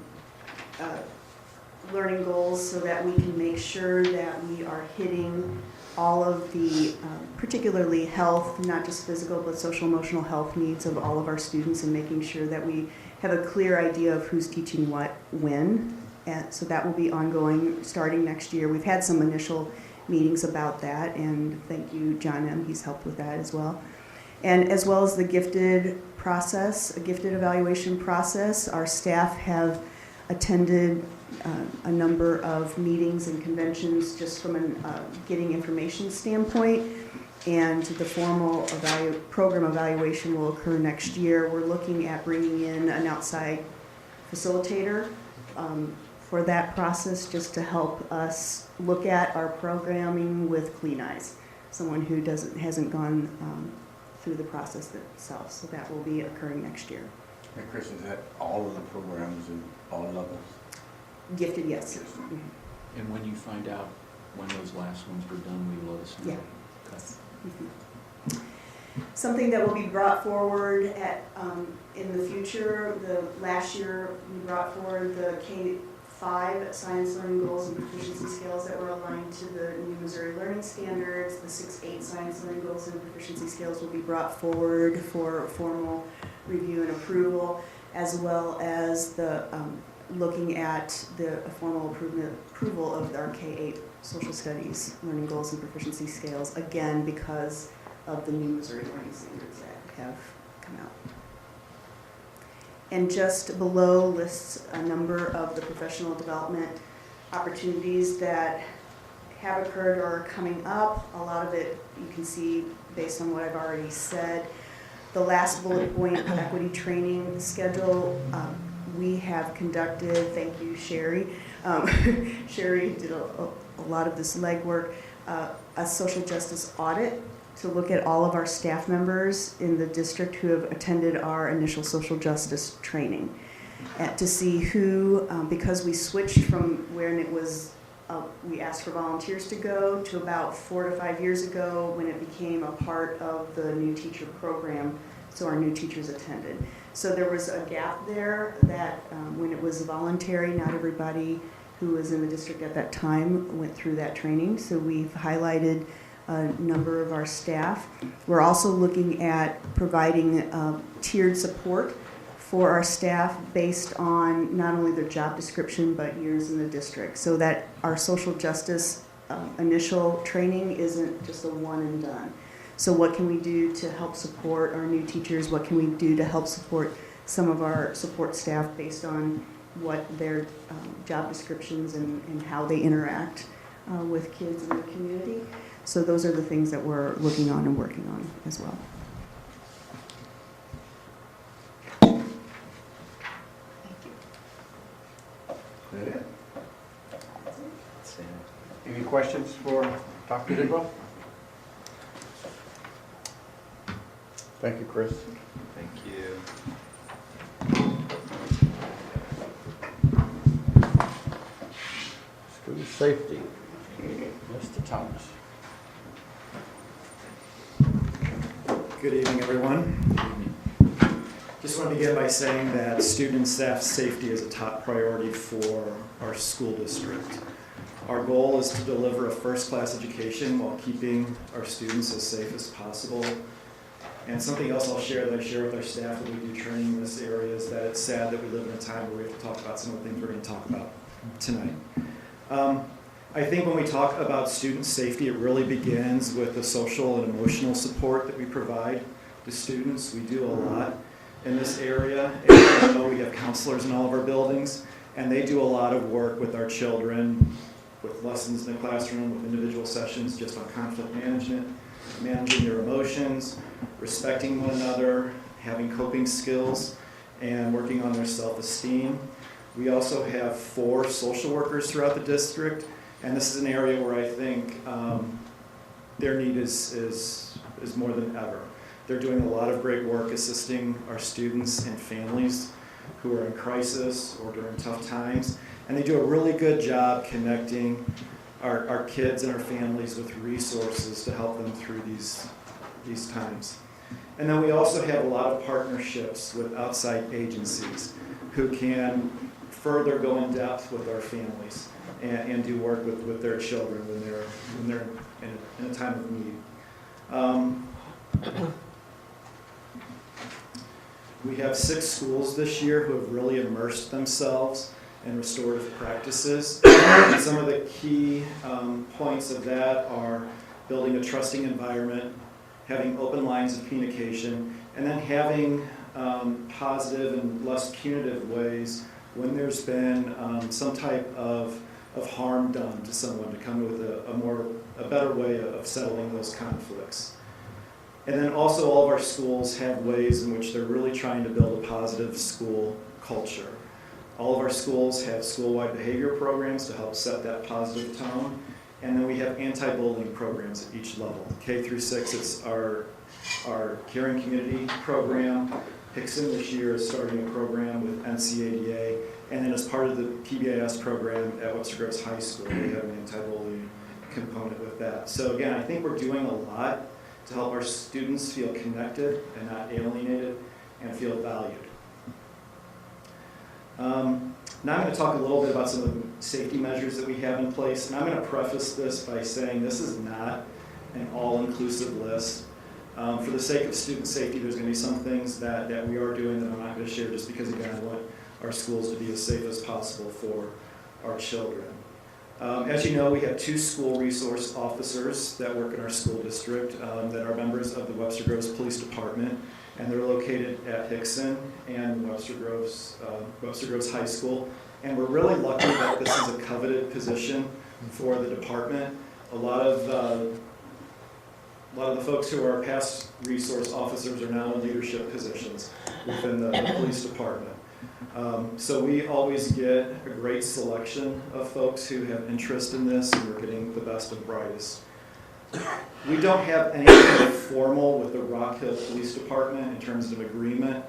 learning goals, so that we can make sure that we are hitting all of the particularly health, not just physical, but social emotional health needs of all of our students, and making sure that we have a clear idea of who's teaching what when. And so that will be ongoing starting next year. We've had some initial meetings about that, and thank you, John M. He's helped with that as well. And as well as the gifted process, a gifted evaluation process, our staff have attended a number of meetings and conventions just from a getting information standpoint, and the formal program evaluation will occur next year. We're looking at bringing in an outside facilitator for that process, just to help us look at our programming with clean eyes, someone who hasn't gone through the process itself. So that will be occurring next year. And Chris, is that all of the programs and all levels? Gifted, yes. Yes. Mhm. And when you find out when those last ones were done, will you let us know? Yeah. Okay. Something that will be brought forward in the future. Last year we brought forward the K-5 science learning goals and proficiency scales that were aligned to the new Missouri learning standards. The 6-8 science learning goals and proficiency scales will be brought forward for formal review and approval, as well as the looking at the formal approval of our K-8 social studies learning goals and proficiency scales, again because of the new Missouri learning standards that have come out. And just below lists a number of the professional development opportunities that have occurred or are coming up. A lot of it you can see based on what I've already said. The last bullet point, equity training schedule, we have conducted, thank you, Sherry. Sherry did a lot of this legwork, a social justice audit to look at all of our staff members in the district who have attended our initial social justice training, to see who, because we switched from when it was, we asked for volunteers to go, to about 4 to 5 years ago when it became a part of the new teacher program, so our new teachers attended. So there was a gap there that when it was voluntary, not everybody who was in the district at that time went through that training. So we've highlighted a number of our staff. We're also looking at providing tiered support for our staff based on not only their job description but years in the district, so that our social justice initial training isn't just a one and done. So what can we do to help support our new teachers? What can we do to help support some of our support staff based on what their job descriptions and how they interact with kids in the community? So those are the things that we're looking on and working on as well. Thank you. Any questions for Dr. Bidwell? Thank you, Chris. Thank you. Student safety, Mr. Thomas. Good evening, everyone. Just want to begin by saying that student and staff safety is a top priority for our school district. Our goal is to deliver a first-class education while keeping our students as safe as possible. And something else I'll share that I share with our staff when we do training in this area is that it's sad that we live in a time where we have to talk about some of the things we're going to talk about tonight. I think when we talk about student safety, it really begins with the social and emotional support that we provide to students. We do a lot in this area. And you know, we have counselors in all of our buildings, and they do a lot of work with our children, with lessons in the classroom, with individual sessions just on conflict management, managing their emotions, respecting one another, having coping skills, and working on their self-esteem. We also have 4 social workers throughout the district, and this is an area where I think their need is more than ever. They're doing a lot of great work assisting our students and families who are in crisis or during tough times, and they do a really good job connecting our kids and our families with resources to help them through these times. And then we also have a lot of partnerships with outside agencies who can further go in depth with our families and do work with their children when they're in a time of need. We have 6 schools this year who have really immersed themselves in restorative practices. And some of the key points of that are building a trusting environment, having open lines of communication, and then having positive and less punitive ways when there's been some type of harm done to someone, to come with a better way of settling those conflicts. And then also all of our schools have ways in which they're really trying to build a positive school culture. All of our schools have school-wide behavior programs to help set that positive tone. And then we have anti-bullying programs at each level. K through 6, it's our Caring Community program. Hickson this year is starting a program with NCADA. And then as part of the PBIS program at Webster Groves High School, we have an anti-bullying component with that. So again, I think we're doing a lot to help our students feel connected and not alienated and feel valued. Now I'm going to talk a little bit about some of the safety measures that we have in place, and I'm going to preface this by saying this is not an all-inclusive list. For the sake of student safety, there's going to be some things that we are doing that I'm not going to share just because, again, I want our schools to be as safe as possible for our children. As you know, we have 2 school resource officers that work in our school district that are members of the Webster Groves Police Department, and they're located at Hickson and Webster Groves High School. And we're really lucky that this is a coveted position for the department. A lot of the folks who are past resource officers are now in leadership positions within the police department. So we always get a great selection of folks who have interest in this, and we're getting the best and brightest. We don't have anything formal with the Rock Hill Police Department in terms of agreement,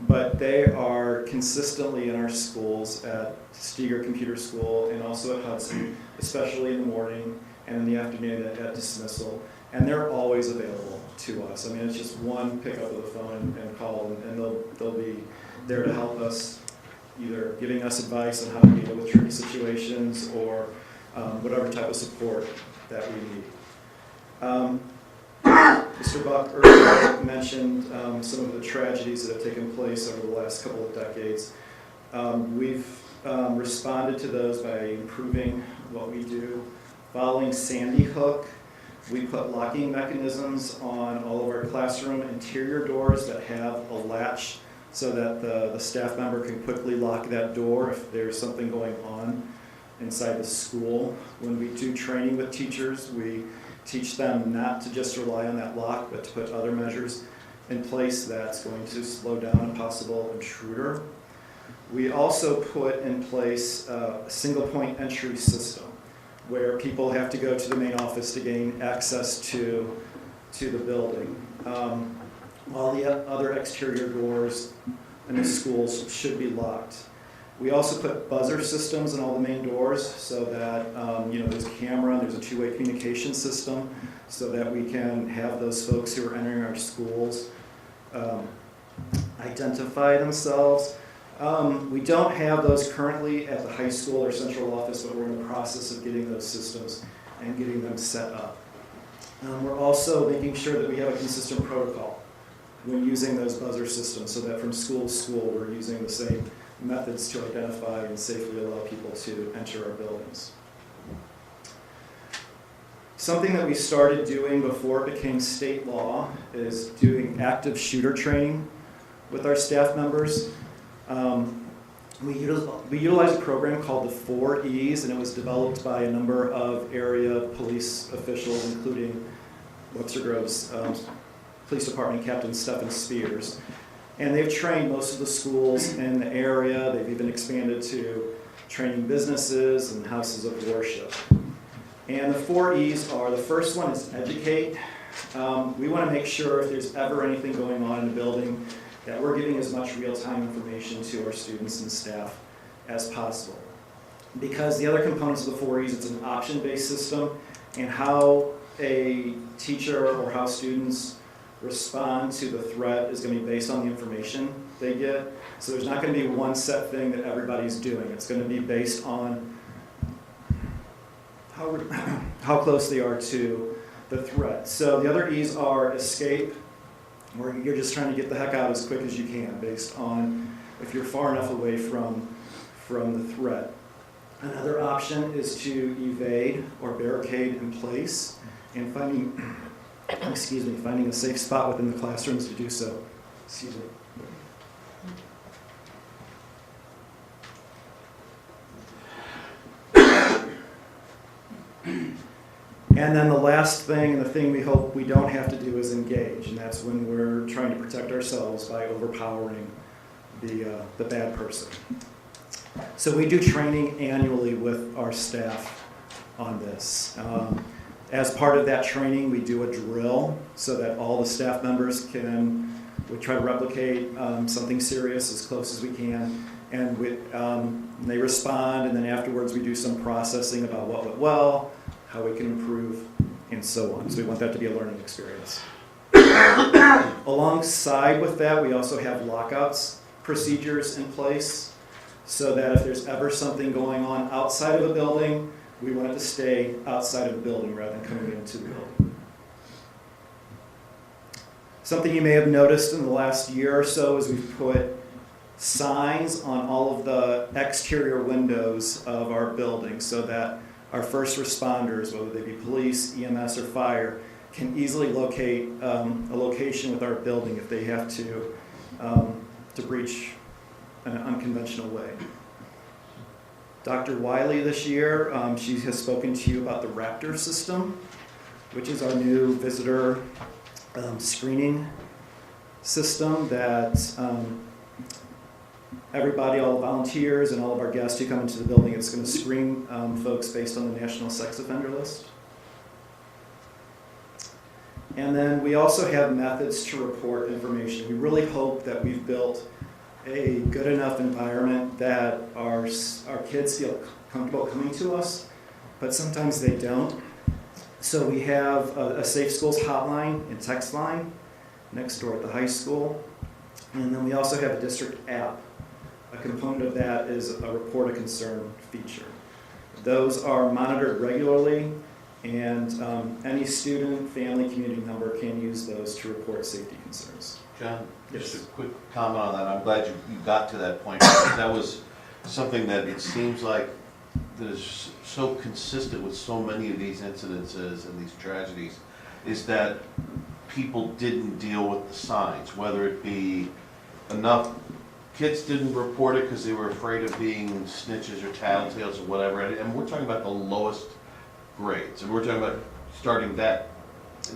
but they are consistently in our schools at Steger Computer School and also at Hudson, especially in the morning and in the afternoon at dismissal. And they're always available to us. I mean, it's just one pick up of the phone and call, and they'll be there to help us either giving us advice on how to deal with tricky situations or whatever type of support that we need. Mr. Buck earlier mentioned some of the tragedies that have taken place over the last couple of decades. We've responded to those by improving what we do. Following Sandy Hook, we put locking mechanisms on all of our classroom interior doors that have a latch so that the staff member can quickly lock that door if there's something going on inside the school. When we do training with teachers, we teach them not to just rely on that lock, but to put other measures in place that's going to slow down a possible intruder. We also put in place a single point entry system where people have to go to the main office to gain access to the building. All the other exterior doors in the schools should be locked. We also put buzzer systems in all the main doors so that there's a camera and there's a two-way communication system so that we can have those folks who are entering our schools identify themselves. We don't have those currently at the high school or central office, but we're in the process of getting those systems and getting them set up. We're also making sure that we have a consistent protocol when using those buzzer systems so that from school to school we're using the same methods to identify and safely allow people to enter our buildings. Something that we started doing before it became state law is doing active shooter training with our staff members. We utilize a program called the 4 E's, and it was developed by a number of area police officials, including Webster Grove's Police Department Captain Stephen Spears. And they've trained most of the schools in the area. They've even expanded to training businesses and houses of worship. And the 4 E's are, the first one is educate. We want to make sure if there's ever anything going on in the building that we're giving as much real-time information to our students and staff as possible. Because the other components of the 4 E's, it's an option-based system, and how a teacher or how students respond to the threat is going to be based on the information they get. So there's not going to be one set thing that everybody's doing. It's going to be based on how close they are to the threat. So the other E's are escape, where you're just trying to get the heck out as quick as you can based on if you're far enough away from the threat. Another option is to evade or barricade in place and finding a safe spot within the classrooms to do so. Excuse me. And then the last thing, and the thing we hope we don't have to do, is engage, and that's when we're trying to protect ourselves by overpowering the bad person. So we do training annually with our staff on this. As part of that training, we do a drill so that all the staff members we try to replicate something serious as close as we can, and they respond, and then afterwards we do some processing about what went well, how we can improve, and so on. So we want that to be a learning experience. Alongside with that, we also have lockouts procedures in place so that if there's ever something going on outside of a building, we want it to stay outside of the building rather than coming into the building. Something you may have noticed in the last year or so is we've put signs on all of the exterior windows of our building so that our first responders, whether they be police, EMS, or fire, can easily locate a location with our building if they have to breach in an unconventional way. Dr. Wiley this year, she has spoken to you about the Raptor system, which is our new visitor screening system that everybody, all the volunteers and all of our guests who come into the building, it's going to screen folks based on the National Sex Offender List. And then we also have methods to report information. We really hope that we've built a good enough environment that our kids feel comfortable coming to us, but sometimes they don't. So we have a Safe Schools hotline and text line next door at the high school. And then we also have a district app A component of that is a report of concern feature. Those are monitored regularly, and any student, family, community member can use those to report safety concerns. John, Yes. just a quick comment on that. I'm glad you got to that point, because that was something that it seems like that is so consistent with so many of these incidences and these tragedies, is that people didn't deal with the signs, whether it be enough, kids didn't report it because they were afraid of being snitches or tattletales or whatever, and we're talking about the lowest grades, and we're talking about starting that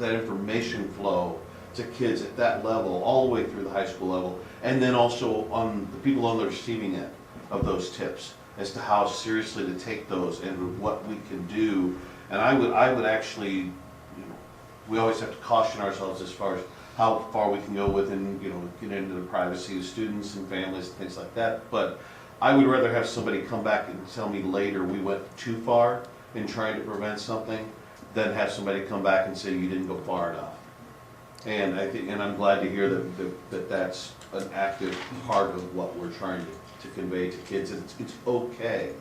information flow to kids at that level, all the way through the high school level, and then also on the people on the receiving end of those tips as to how seriously to take those and what we can do. And I would actually, you know, we always have to caution ourselves as far as how far we can go within, you know, get into the privacy of students and families and things like that. But I would rather have somebody come back and tell me later we went too far in trying to prevent something than have somebody come back and say you didn't go far enough. And I think, and I'm glad to hear that that's an active part of what we're trying to convey to kids. It's okay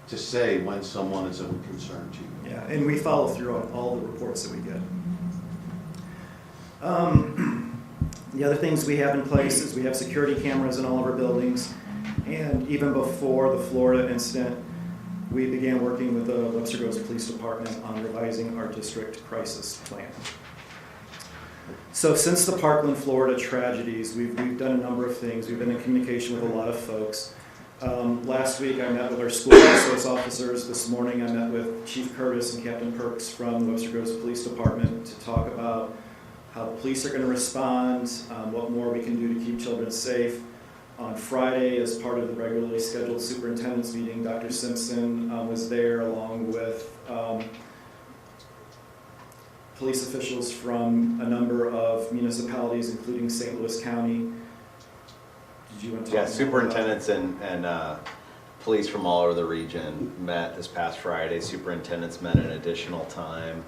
to say when someone is of concern to you. Yeah, and we follow through on all the reports that we get. The other things we have in place is we have security cameras in all of our buildings, and even before the Florida incident, we began working with the Webster Groves Police Department on revising our district crisis plan. So since the Parkland, Florida tragedies, we've done a number of things. We've been in communication with a lot of folks. Last week I met with our school resource officers. This morning I met with Chief Curtis and Captain Perks from the Webster Groves Police Department to talk about how the police are going to respond, what more we can do to keep children safe. On Friday, as part of the regularly scheduled superintendent's meeting, Dr. Simpson was there along with police officials from a number of municipalities, including St. Louis County. Did you want to talk Yeah, more superintendents and police from all over the region met this past Friday. Superintendents met an additional time.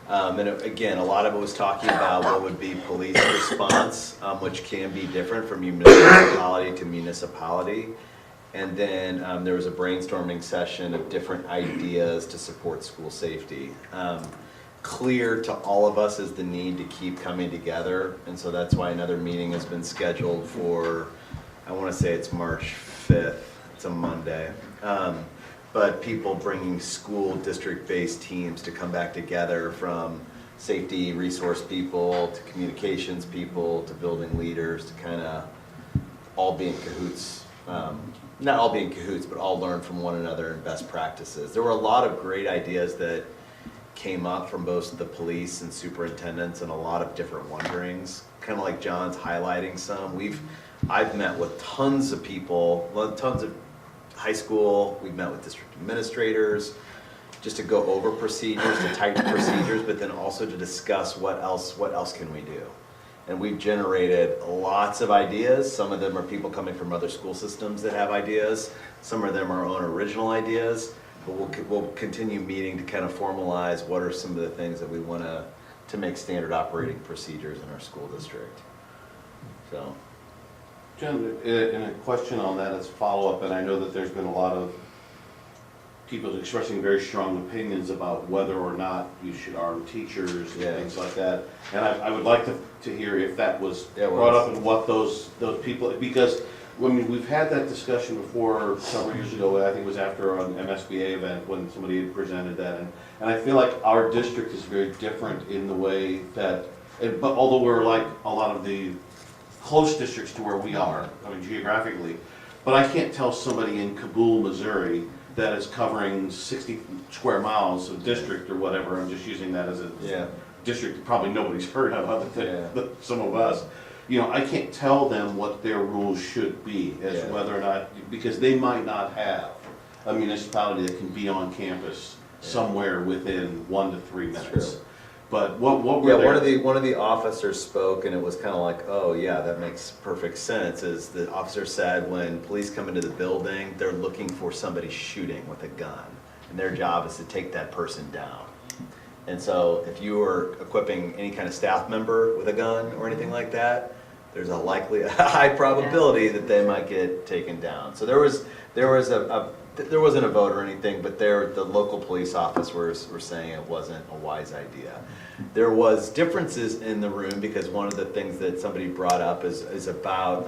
And again, a lot of it was talking about what would be police response, which can be different from municipality to municipality. And then there was a brainstorming session of different ideas to support school safety. Clear to all of us is the need to keep coming together, and so that's why another meeting has been scheduled for, I want to say it's March 5th, it's a Monday. But people bringing school district-based teams to come back together, from safety resource people to communications people to building leaders, to kind of all be in cahoots. Not all be in cahoots, but all learn from one another and best practices. There were a lot of great ideas that came up from both the police and superintendents, and a lot of different wonderings, kind of like John's highlighting some. I've met with tons of people, tons of high school, we've met with district administrators, just to go over procedures, to tighten procedures, but then also to discuss what else can we do. And we've generated lots of ideas. Some of them are people coming from other school systems that have ideas. Some of them are our own original ideas. But we'll continue meeting to kind of formalize what are some of the things that we want to make standard operating procedures in our school district. So. John, in a question on that as follow-up, and I know that there's been a lot of people expressing very strong opinions about whether or not you should arm teachers and things like that. And I would like to hear if that was brought up and what those people, because I mean, we've had that discussion before several years ago. I think it was after an MSBA event when somebody had presented that, and I feel like our district is very different in the way that, but although we're like a lot of the close districts to where we are, I mean geographically, but I can't tell somebody in Kabul, Missouri, that is covering 60 square miles of district or whatever. I'm just using that as a district that probably nobody's heard of other than some of us. You know, I can't tell them what their rules should be as to whether or not, because they might not have a municipality that can be on campus somewhere within 1 to 3 minutes. But what were one of the officers spoke, and it was kind of like, oh yeah, that makes perfect sense. Is the officer said when police come into the building, they're looking for somebody shooting with a gun, and their job is to take that person down. And so if you were equipping any kind of staff member with a gun or anything like that, there's a high probability that they might get taken down. So there wasn't a vote or anything, but the local police office were saying it wasn't a wise idea. There was differences in the room because one of the things that somebody brought up is about,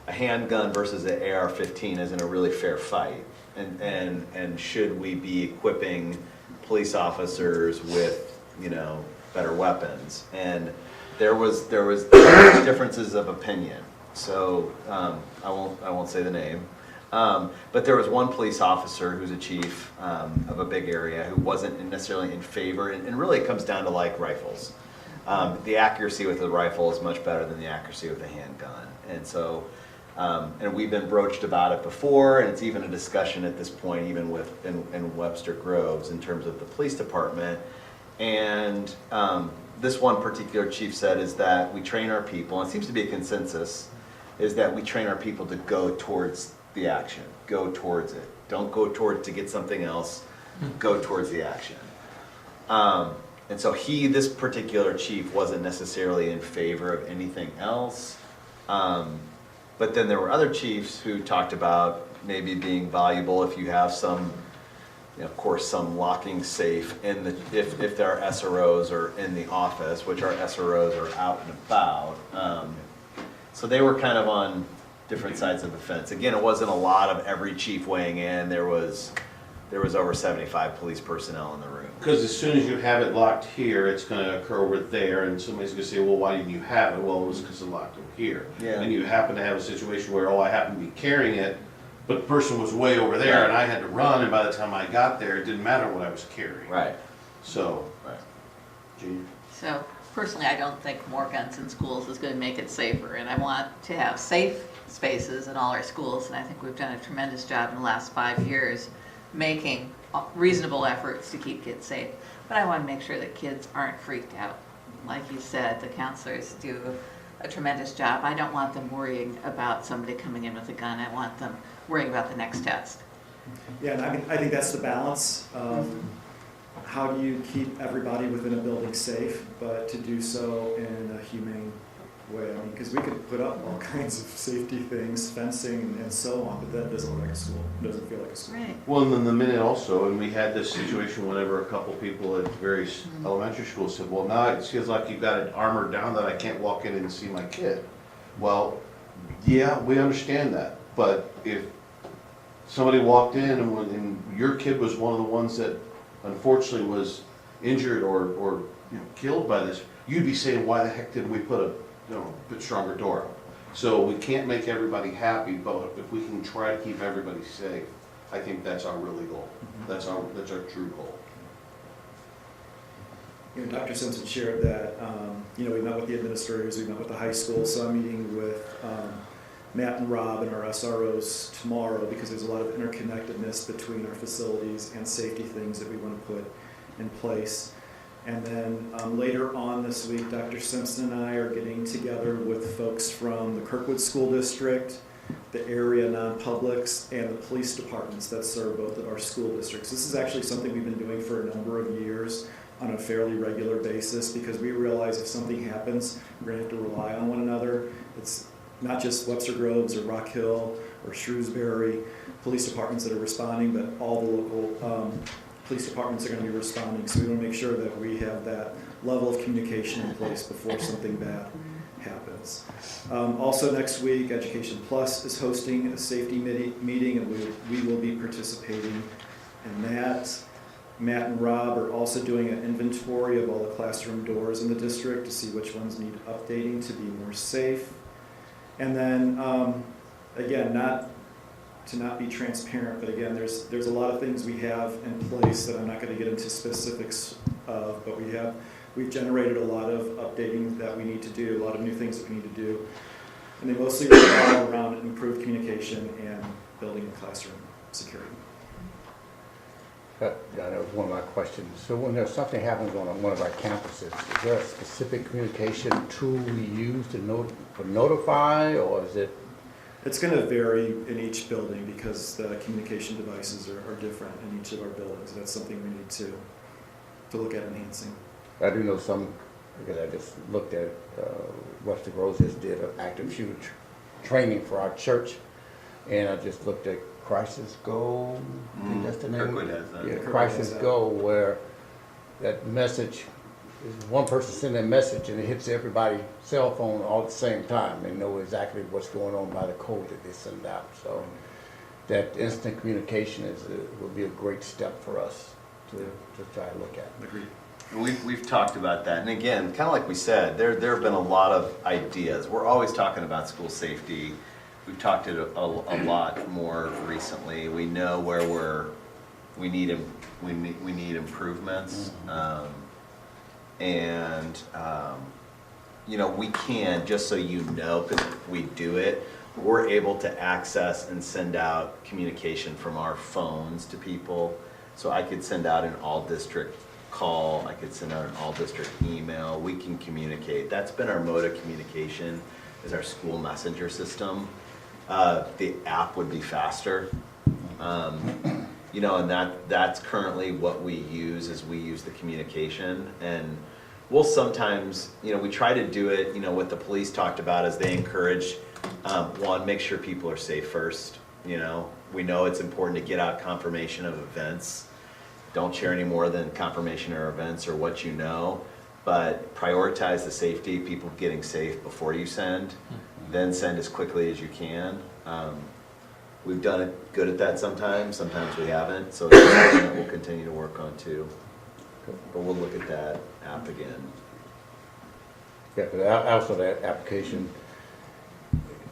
a handgun versus an AR-15 isn't a really fair fight. And should we be equipping police officers with, better weapons? And there was differences of opinion. So I won't say the name. But there was one police officer who's a chief of a big area who wasn't necessarily in favor, and really it comes down to like rifles. The accuracy with the rifle is much better than the accuracy with a handgun. And so, and we've been broached about it before, and it's even a discussion at this point, even in Webster Groves, in terms of the police department. And this one particular chief said is that we train our people, and it seems to be a consensus, is that we train our people to go towards the action, go towards it. Don't go towards to get something else, go towards the action. And so this particular chief wasn't necessarily in favor of anything else. But then there were other chiefs who talked about maybe being valuable if you have some, of course, some locking safe if there are SROs or in the office, which our SROs are out and about. So they were kind of on different sides of the fence. Again, it wasn't a lot of every chief weighing in. There was over 75 police personnel in the room. Because as soon as you have it locked here, it's going to occur over there, and somebody's going to say, well, why didn't you have it? Well, it was because it locked over here. Yeah. And you happen to have a situation where, I happen to be carrying it, but the person was way over there, and I had to run, and by the time I got there, it didn't matter what I was carrying. Right. So, Right. Gene? So personally, I don't think more guns in schools is going to make it safer, and I want to have safe spaces in all our schools, and I think we've done a tremendous job in the last 5 years making reasonable efforts to keep kids safe. But I want to make sure that kids aren't freaked out. Like you said, the counselors do a tremendous job. I don't want them worrying about somebody coming in with a gun. I want them worrying about the next test. Yeah, and I think that's the balance of how do you keep everybody within a building safe, but to do so in a humane way. I mean, because we could put up all kinds of safety things, fencing and so on, but that doesn't look like a school. It doesn't feel like a school. Right. Well, and then the minute also, and we had this situation whenever a couple people at various elementary schools said, well, now it feels like you've got it armored down that I can't walk in and see my kid. Well, yeah, we understand that, but if somebody walked in and your kid was one of the ones that unfortunately was injured or killed by this, you'd be saying, why the heck didn't we put a bit stronger door up? So we can't make everybody happy, but if we can try to keep everybody safe, I think that's our really goal. That's our true goal. Dr. Simpson shared that, we met with the administrators, we met with the high school, so I'm meeting with Matt and Rob and our SROs tomorrow because there's a lot of interconnectedness between our facilities and safety things that we want to put in place. And then later on this week, Dr. Simpson and I are getting together with folks from the Kirkwood School District, the area non-publics, and the police departments that serve both of our school districts. This is actually something we've been doing for a number of years on a fairly regular basis because we realize if something happens, we're going to have to rely on one another. It's not just Webster Groves or Rock Hill or Shrewsbury police departments that are responding, but all the local police departments are going to be responding. So we want to make sure that we have that level of communication in place before something bad happens. Also next week, Education Plus is hosting a safety meeting, and we will be participating in that. Matt and Rob are also doing an inventory of all the classroom doors in the district to see which ones need updating to be more safe. And then, again, not be transparent, but again, there's a lot of things we have in place that I'm not going to get into specifics of, but we've generated a lot of updating that we need to do, a lot of new things that we need to do, and they mostly revolve around improved communication and building classroom security. That was one of my questions. So when there's something happens on one of our campuses, is there a specific communication tool we use to notify, or is it? It's going to vary in each building because the communication devices are different in each of our buildings. That's something we need to look at enhancing. I do know some because I just looked at, Western Rose just did an active shooter training for our church, and I just looked at Crisis Go, I think that's the name. Kirkwood has that. Yeah, Kirkwood Crisis has that. Go, where that message, is one person sending a message and it hits everybody's cell phone all at the same time. They know exactly what's going on by the code that they send out. So that instant communication will be a great step for us to try to look at. Agreed. We've talked about that, and again, kind of like we said, there have been a lot of ideas. We're always talking about school safety. We've talked it a lot more recently. We know where we need improvements, and you know, we can, just so you know, because we do it, we're able to access and send out communication from our phones to people. So I could send out an all-district call, I could send out an all-district email, we can communicate. That's been our mode of communication, is our school messenger system. The app would be faster. You know, and that's currently what we use, is we use the communication. And we'll sometimes, you know, we try to do it, you know, what the police talked about is they encourage, one, make sure people are safe first. You know, we know it's important to get out confirmation of events. Don't share any more than confirmation or events or what you know, but prioritize the safety, people getting safe before you send, then send as quickly as you can. We've done it good at that sometimes we haven't, so it's something that we'll continue to work on too. But we'll look at that app again. Yeah, but also that application,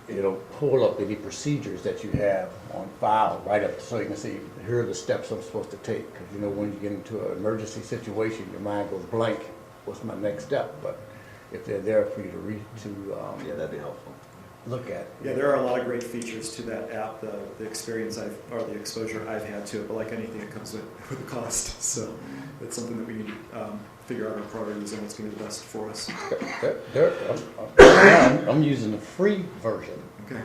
it'll pull up any procedures that you have on file right up, so you can see, here are the steps I'm supposed to take. Because you know, when you get into an emergency situation, your mind goes blank. What's my next step? But if they're there for you to read, Yeah, that'd be helpful. look at. Yeah, there are a lot of great features to that app. The experience or the exposure I've had to it, but like anything, it comes with a cost. So it's something that we need to figure out our priorities and what's going to be the best for us. I'm using the free version. Okay.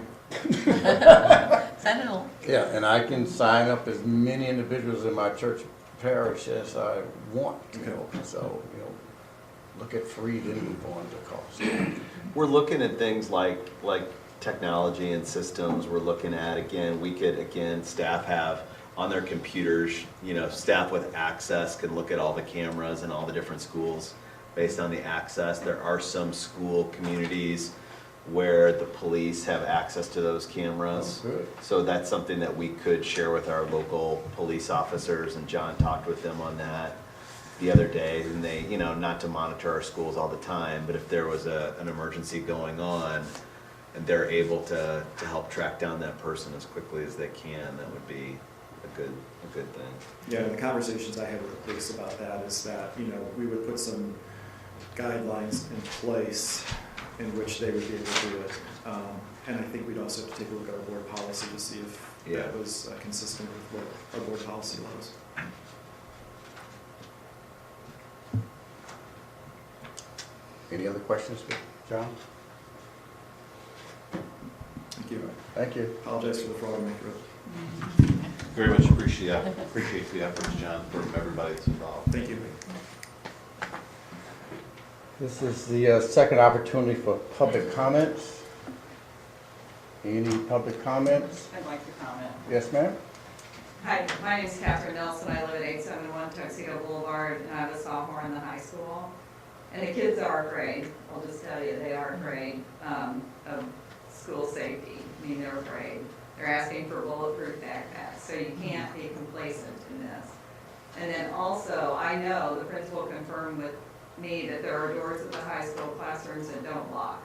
Send it along. Yeah, and I can sign up as many individuals in my church parish as I want. You know, so you know, look at free, then move on to cost. We're looking at things like technology and systems. We're looking at, staff have on their computers, you know, staff with access can look at all the cameras in all the different schools based on the access. There are some school communities where the police have access to those cameras. Oh, good. So that's something that we could share with our local police officers, and John talked with them on that the other day. And they, you know, not to monitor our schools all the time, but if there was an emergency going on and they're able to help track down that person as quickly as they can, that would be a good thing. Yeah, and the conversations I had with the police about that is that, you know, we would put some guidelines in place in which they would be able to do it. And I think we'd also have to take a look at our board policy to see if that was consistent with what our board policy was. Any other questions for John? Thank you. Thank you. Apologize for the frog in my throat. Very much appreciate the efforts, John, from everybody that's involved. Thank you. This is the second opportunity for public comments. Any public comments? I'd like to comment. Yes, ma'am? Hi, my name is Catherine Nelson. I live at 871 Tuxedo Boulevard, and I'm a sophomore in the high school. And the kids are afraid. I'll just tell you, they are afraid of school safety. I mean, they're afraid. They're asking for bulletproof backpacks, so you can't be complacent in this. And then also, I know the principal confirmed with me that there are doors at the high school classrooms that don't lock.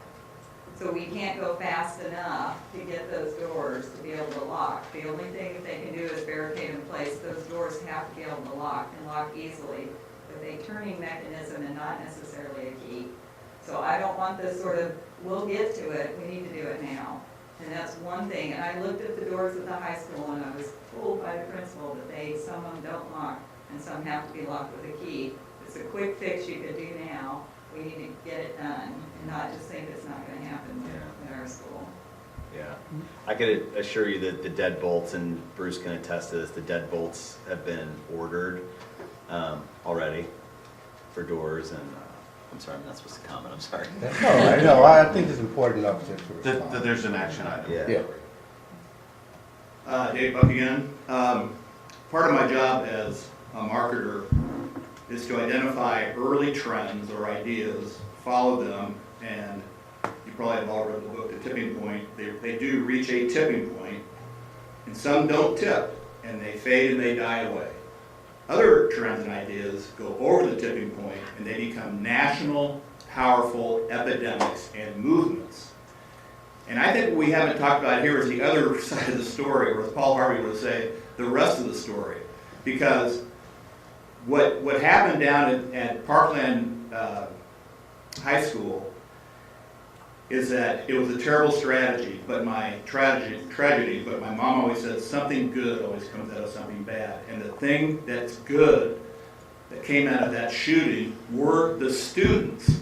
So we can't go fast enough to get those doors to be able to lock. The only thing that they can do is barricade in place. Those doors have to be able to lock and lock easily with a turning mechanism and not necessarily a key. So I don't want this sort of, we'll get to it, we need to do it now. And that's one thing. And I looked at the doors at the high school and I was told by the principal that some of them don't lock and some have to be locked with a key. It's a quick fix you could do now. We need to get it done and not just think it's not going to happen at our school. Yeah, I could assure you that the deadbolts, and Bruce can attest to this, the deadbolts have been ordered already for doors, and I'm sorry, I'm not supposed to comment, I'm sorry. That's all right, no, I think it's important enough to That respond. there's an action item. Yeah. Dave Buck again. Part of my job as a marketer is to identify early trends or ideas, follow them, and you probably have all read the book, The Tipping Point. They do reach a tipping point, and some don't tip, and they fade and they die away. Other trends and ideas go over the tipping point, and they become national, powerful epidemics and movements. And I think what we haven't talked about here is the other side of the story, or as Paul Harvey would say, the rest of the story. Because what happened down at Parkland High School is that it was a terrible tragedy, but my mom always said something good always comes out of something bad. And the thing that's good that came out of that shooting were the students.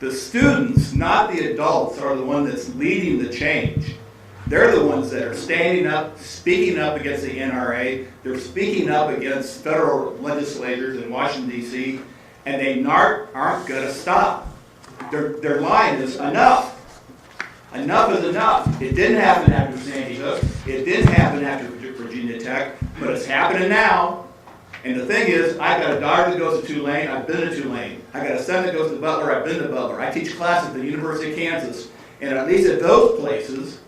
The students, not the adults, are the one that's leading the change. They're the ones that are standing up, speaking up against the NRA. They're speaking up against federal legislators in Washington, D.C., and they aren't going to stop. Their line is enough. Enough is enough. It didn't happen after Sandy Hook. It didn't happen after Virginia Tech, but it's happening now. And the thing is, I've got a daughter that goes to Tulane. I've been to Tulane. I've got a son that goes to Butler. I've been to Butler. I teach classes at the University of Kansas. And at least at those places,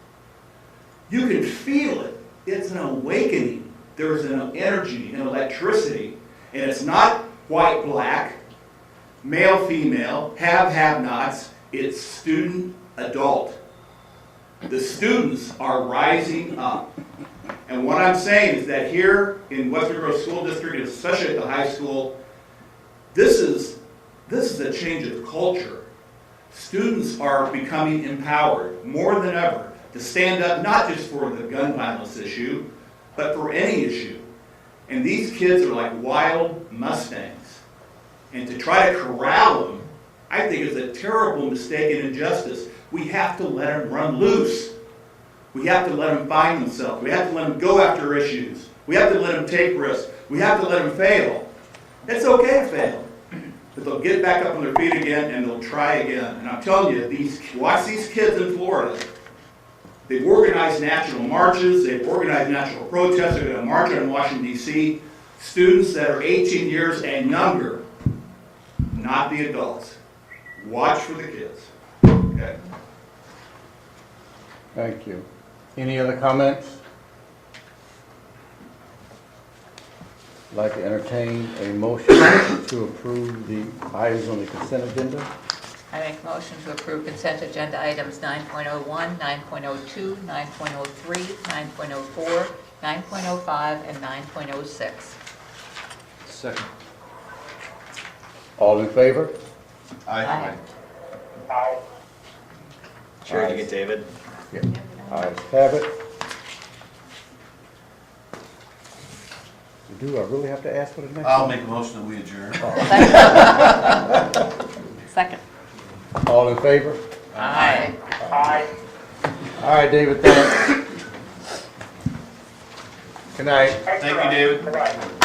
you can feel it. It's an awakening. There is an energy, an electricity. And it's not white, black, male, female, have-nots. It's student, adult. The students are rising up. And what I'm saying is that here in Western Grove School District, especially at the high school, this is a change of culture. Students are becoming empowered more than ever to stand up not just for the gun violence issue, but for any issue. And these kids are like wild Mustangs. And to try to corral them, I think is a terrible mistake and injustice. We have to let them run loose. We have to let them find themselves. We have to let them go after issues. We have to let them take risks. We have to let them fail. It's okay to fail. But they'll get back up on their feet again and they'll try again. And I'm telling you, watch these kids in Florida. They've organized national marches. They've organized national protests. They're going to march on Washington, D.C. Students that are 18 years and younger, not the adults. Watch for the kids. Okay. Thank you. Any other comments? I'd like to entertain a motion to approve the items on the consent agenda. I make a motion to approve consent agenda items 9.01, 9.02, 9.03, 9.04, 9.05, and 9.06. Second. All in favor? Aye. Chair, you get David? Yeah. Ayes have it. Do I really have to ask for the next one? I'll make a motion that we adjourn. Second. All in favor? Aye. All right, David, thanks. Good night. Thank you, David.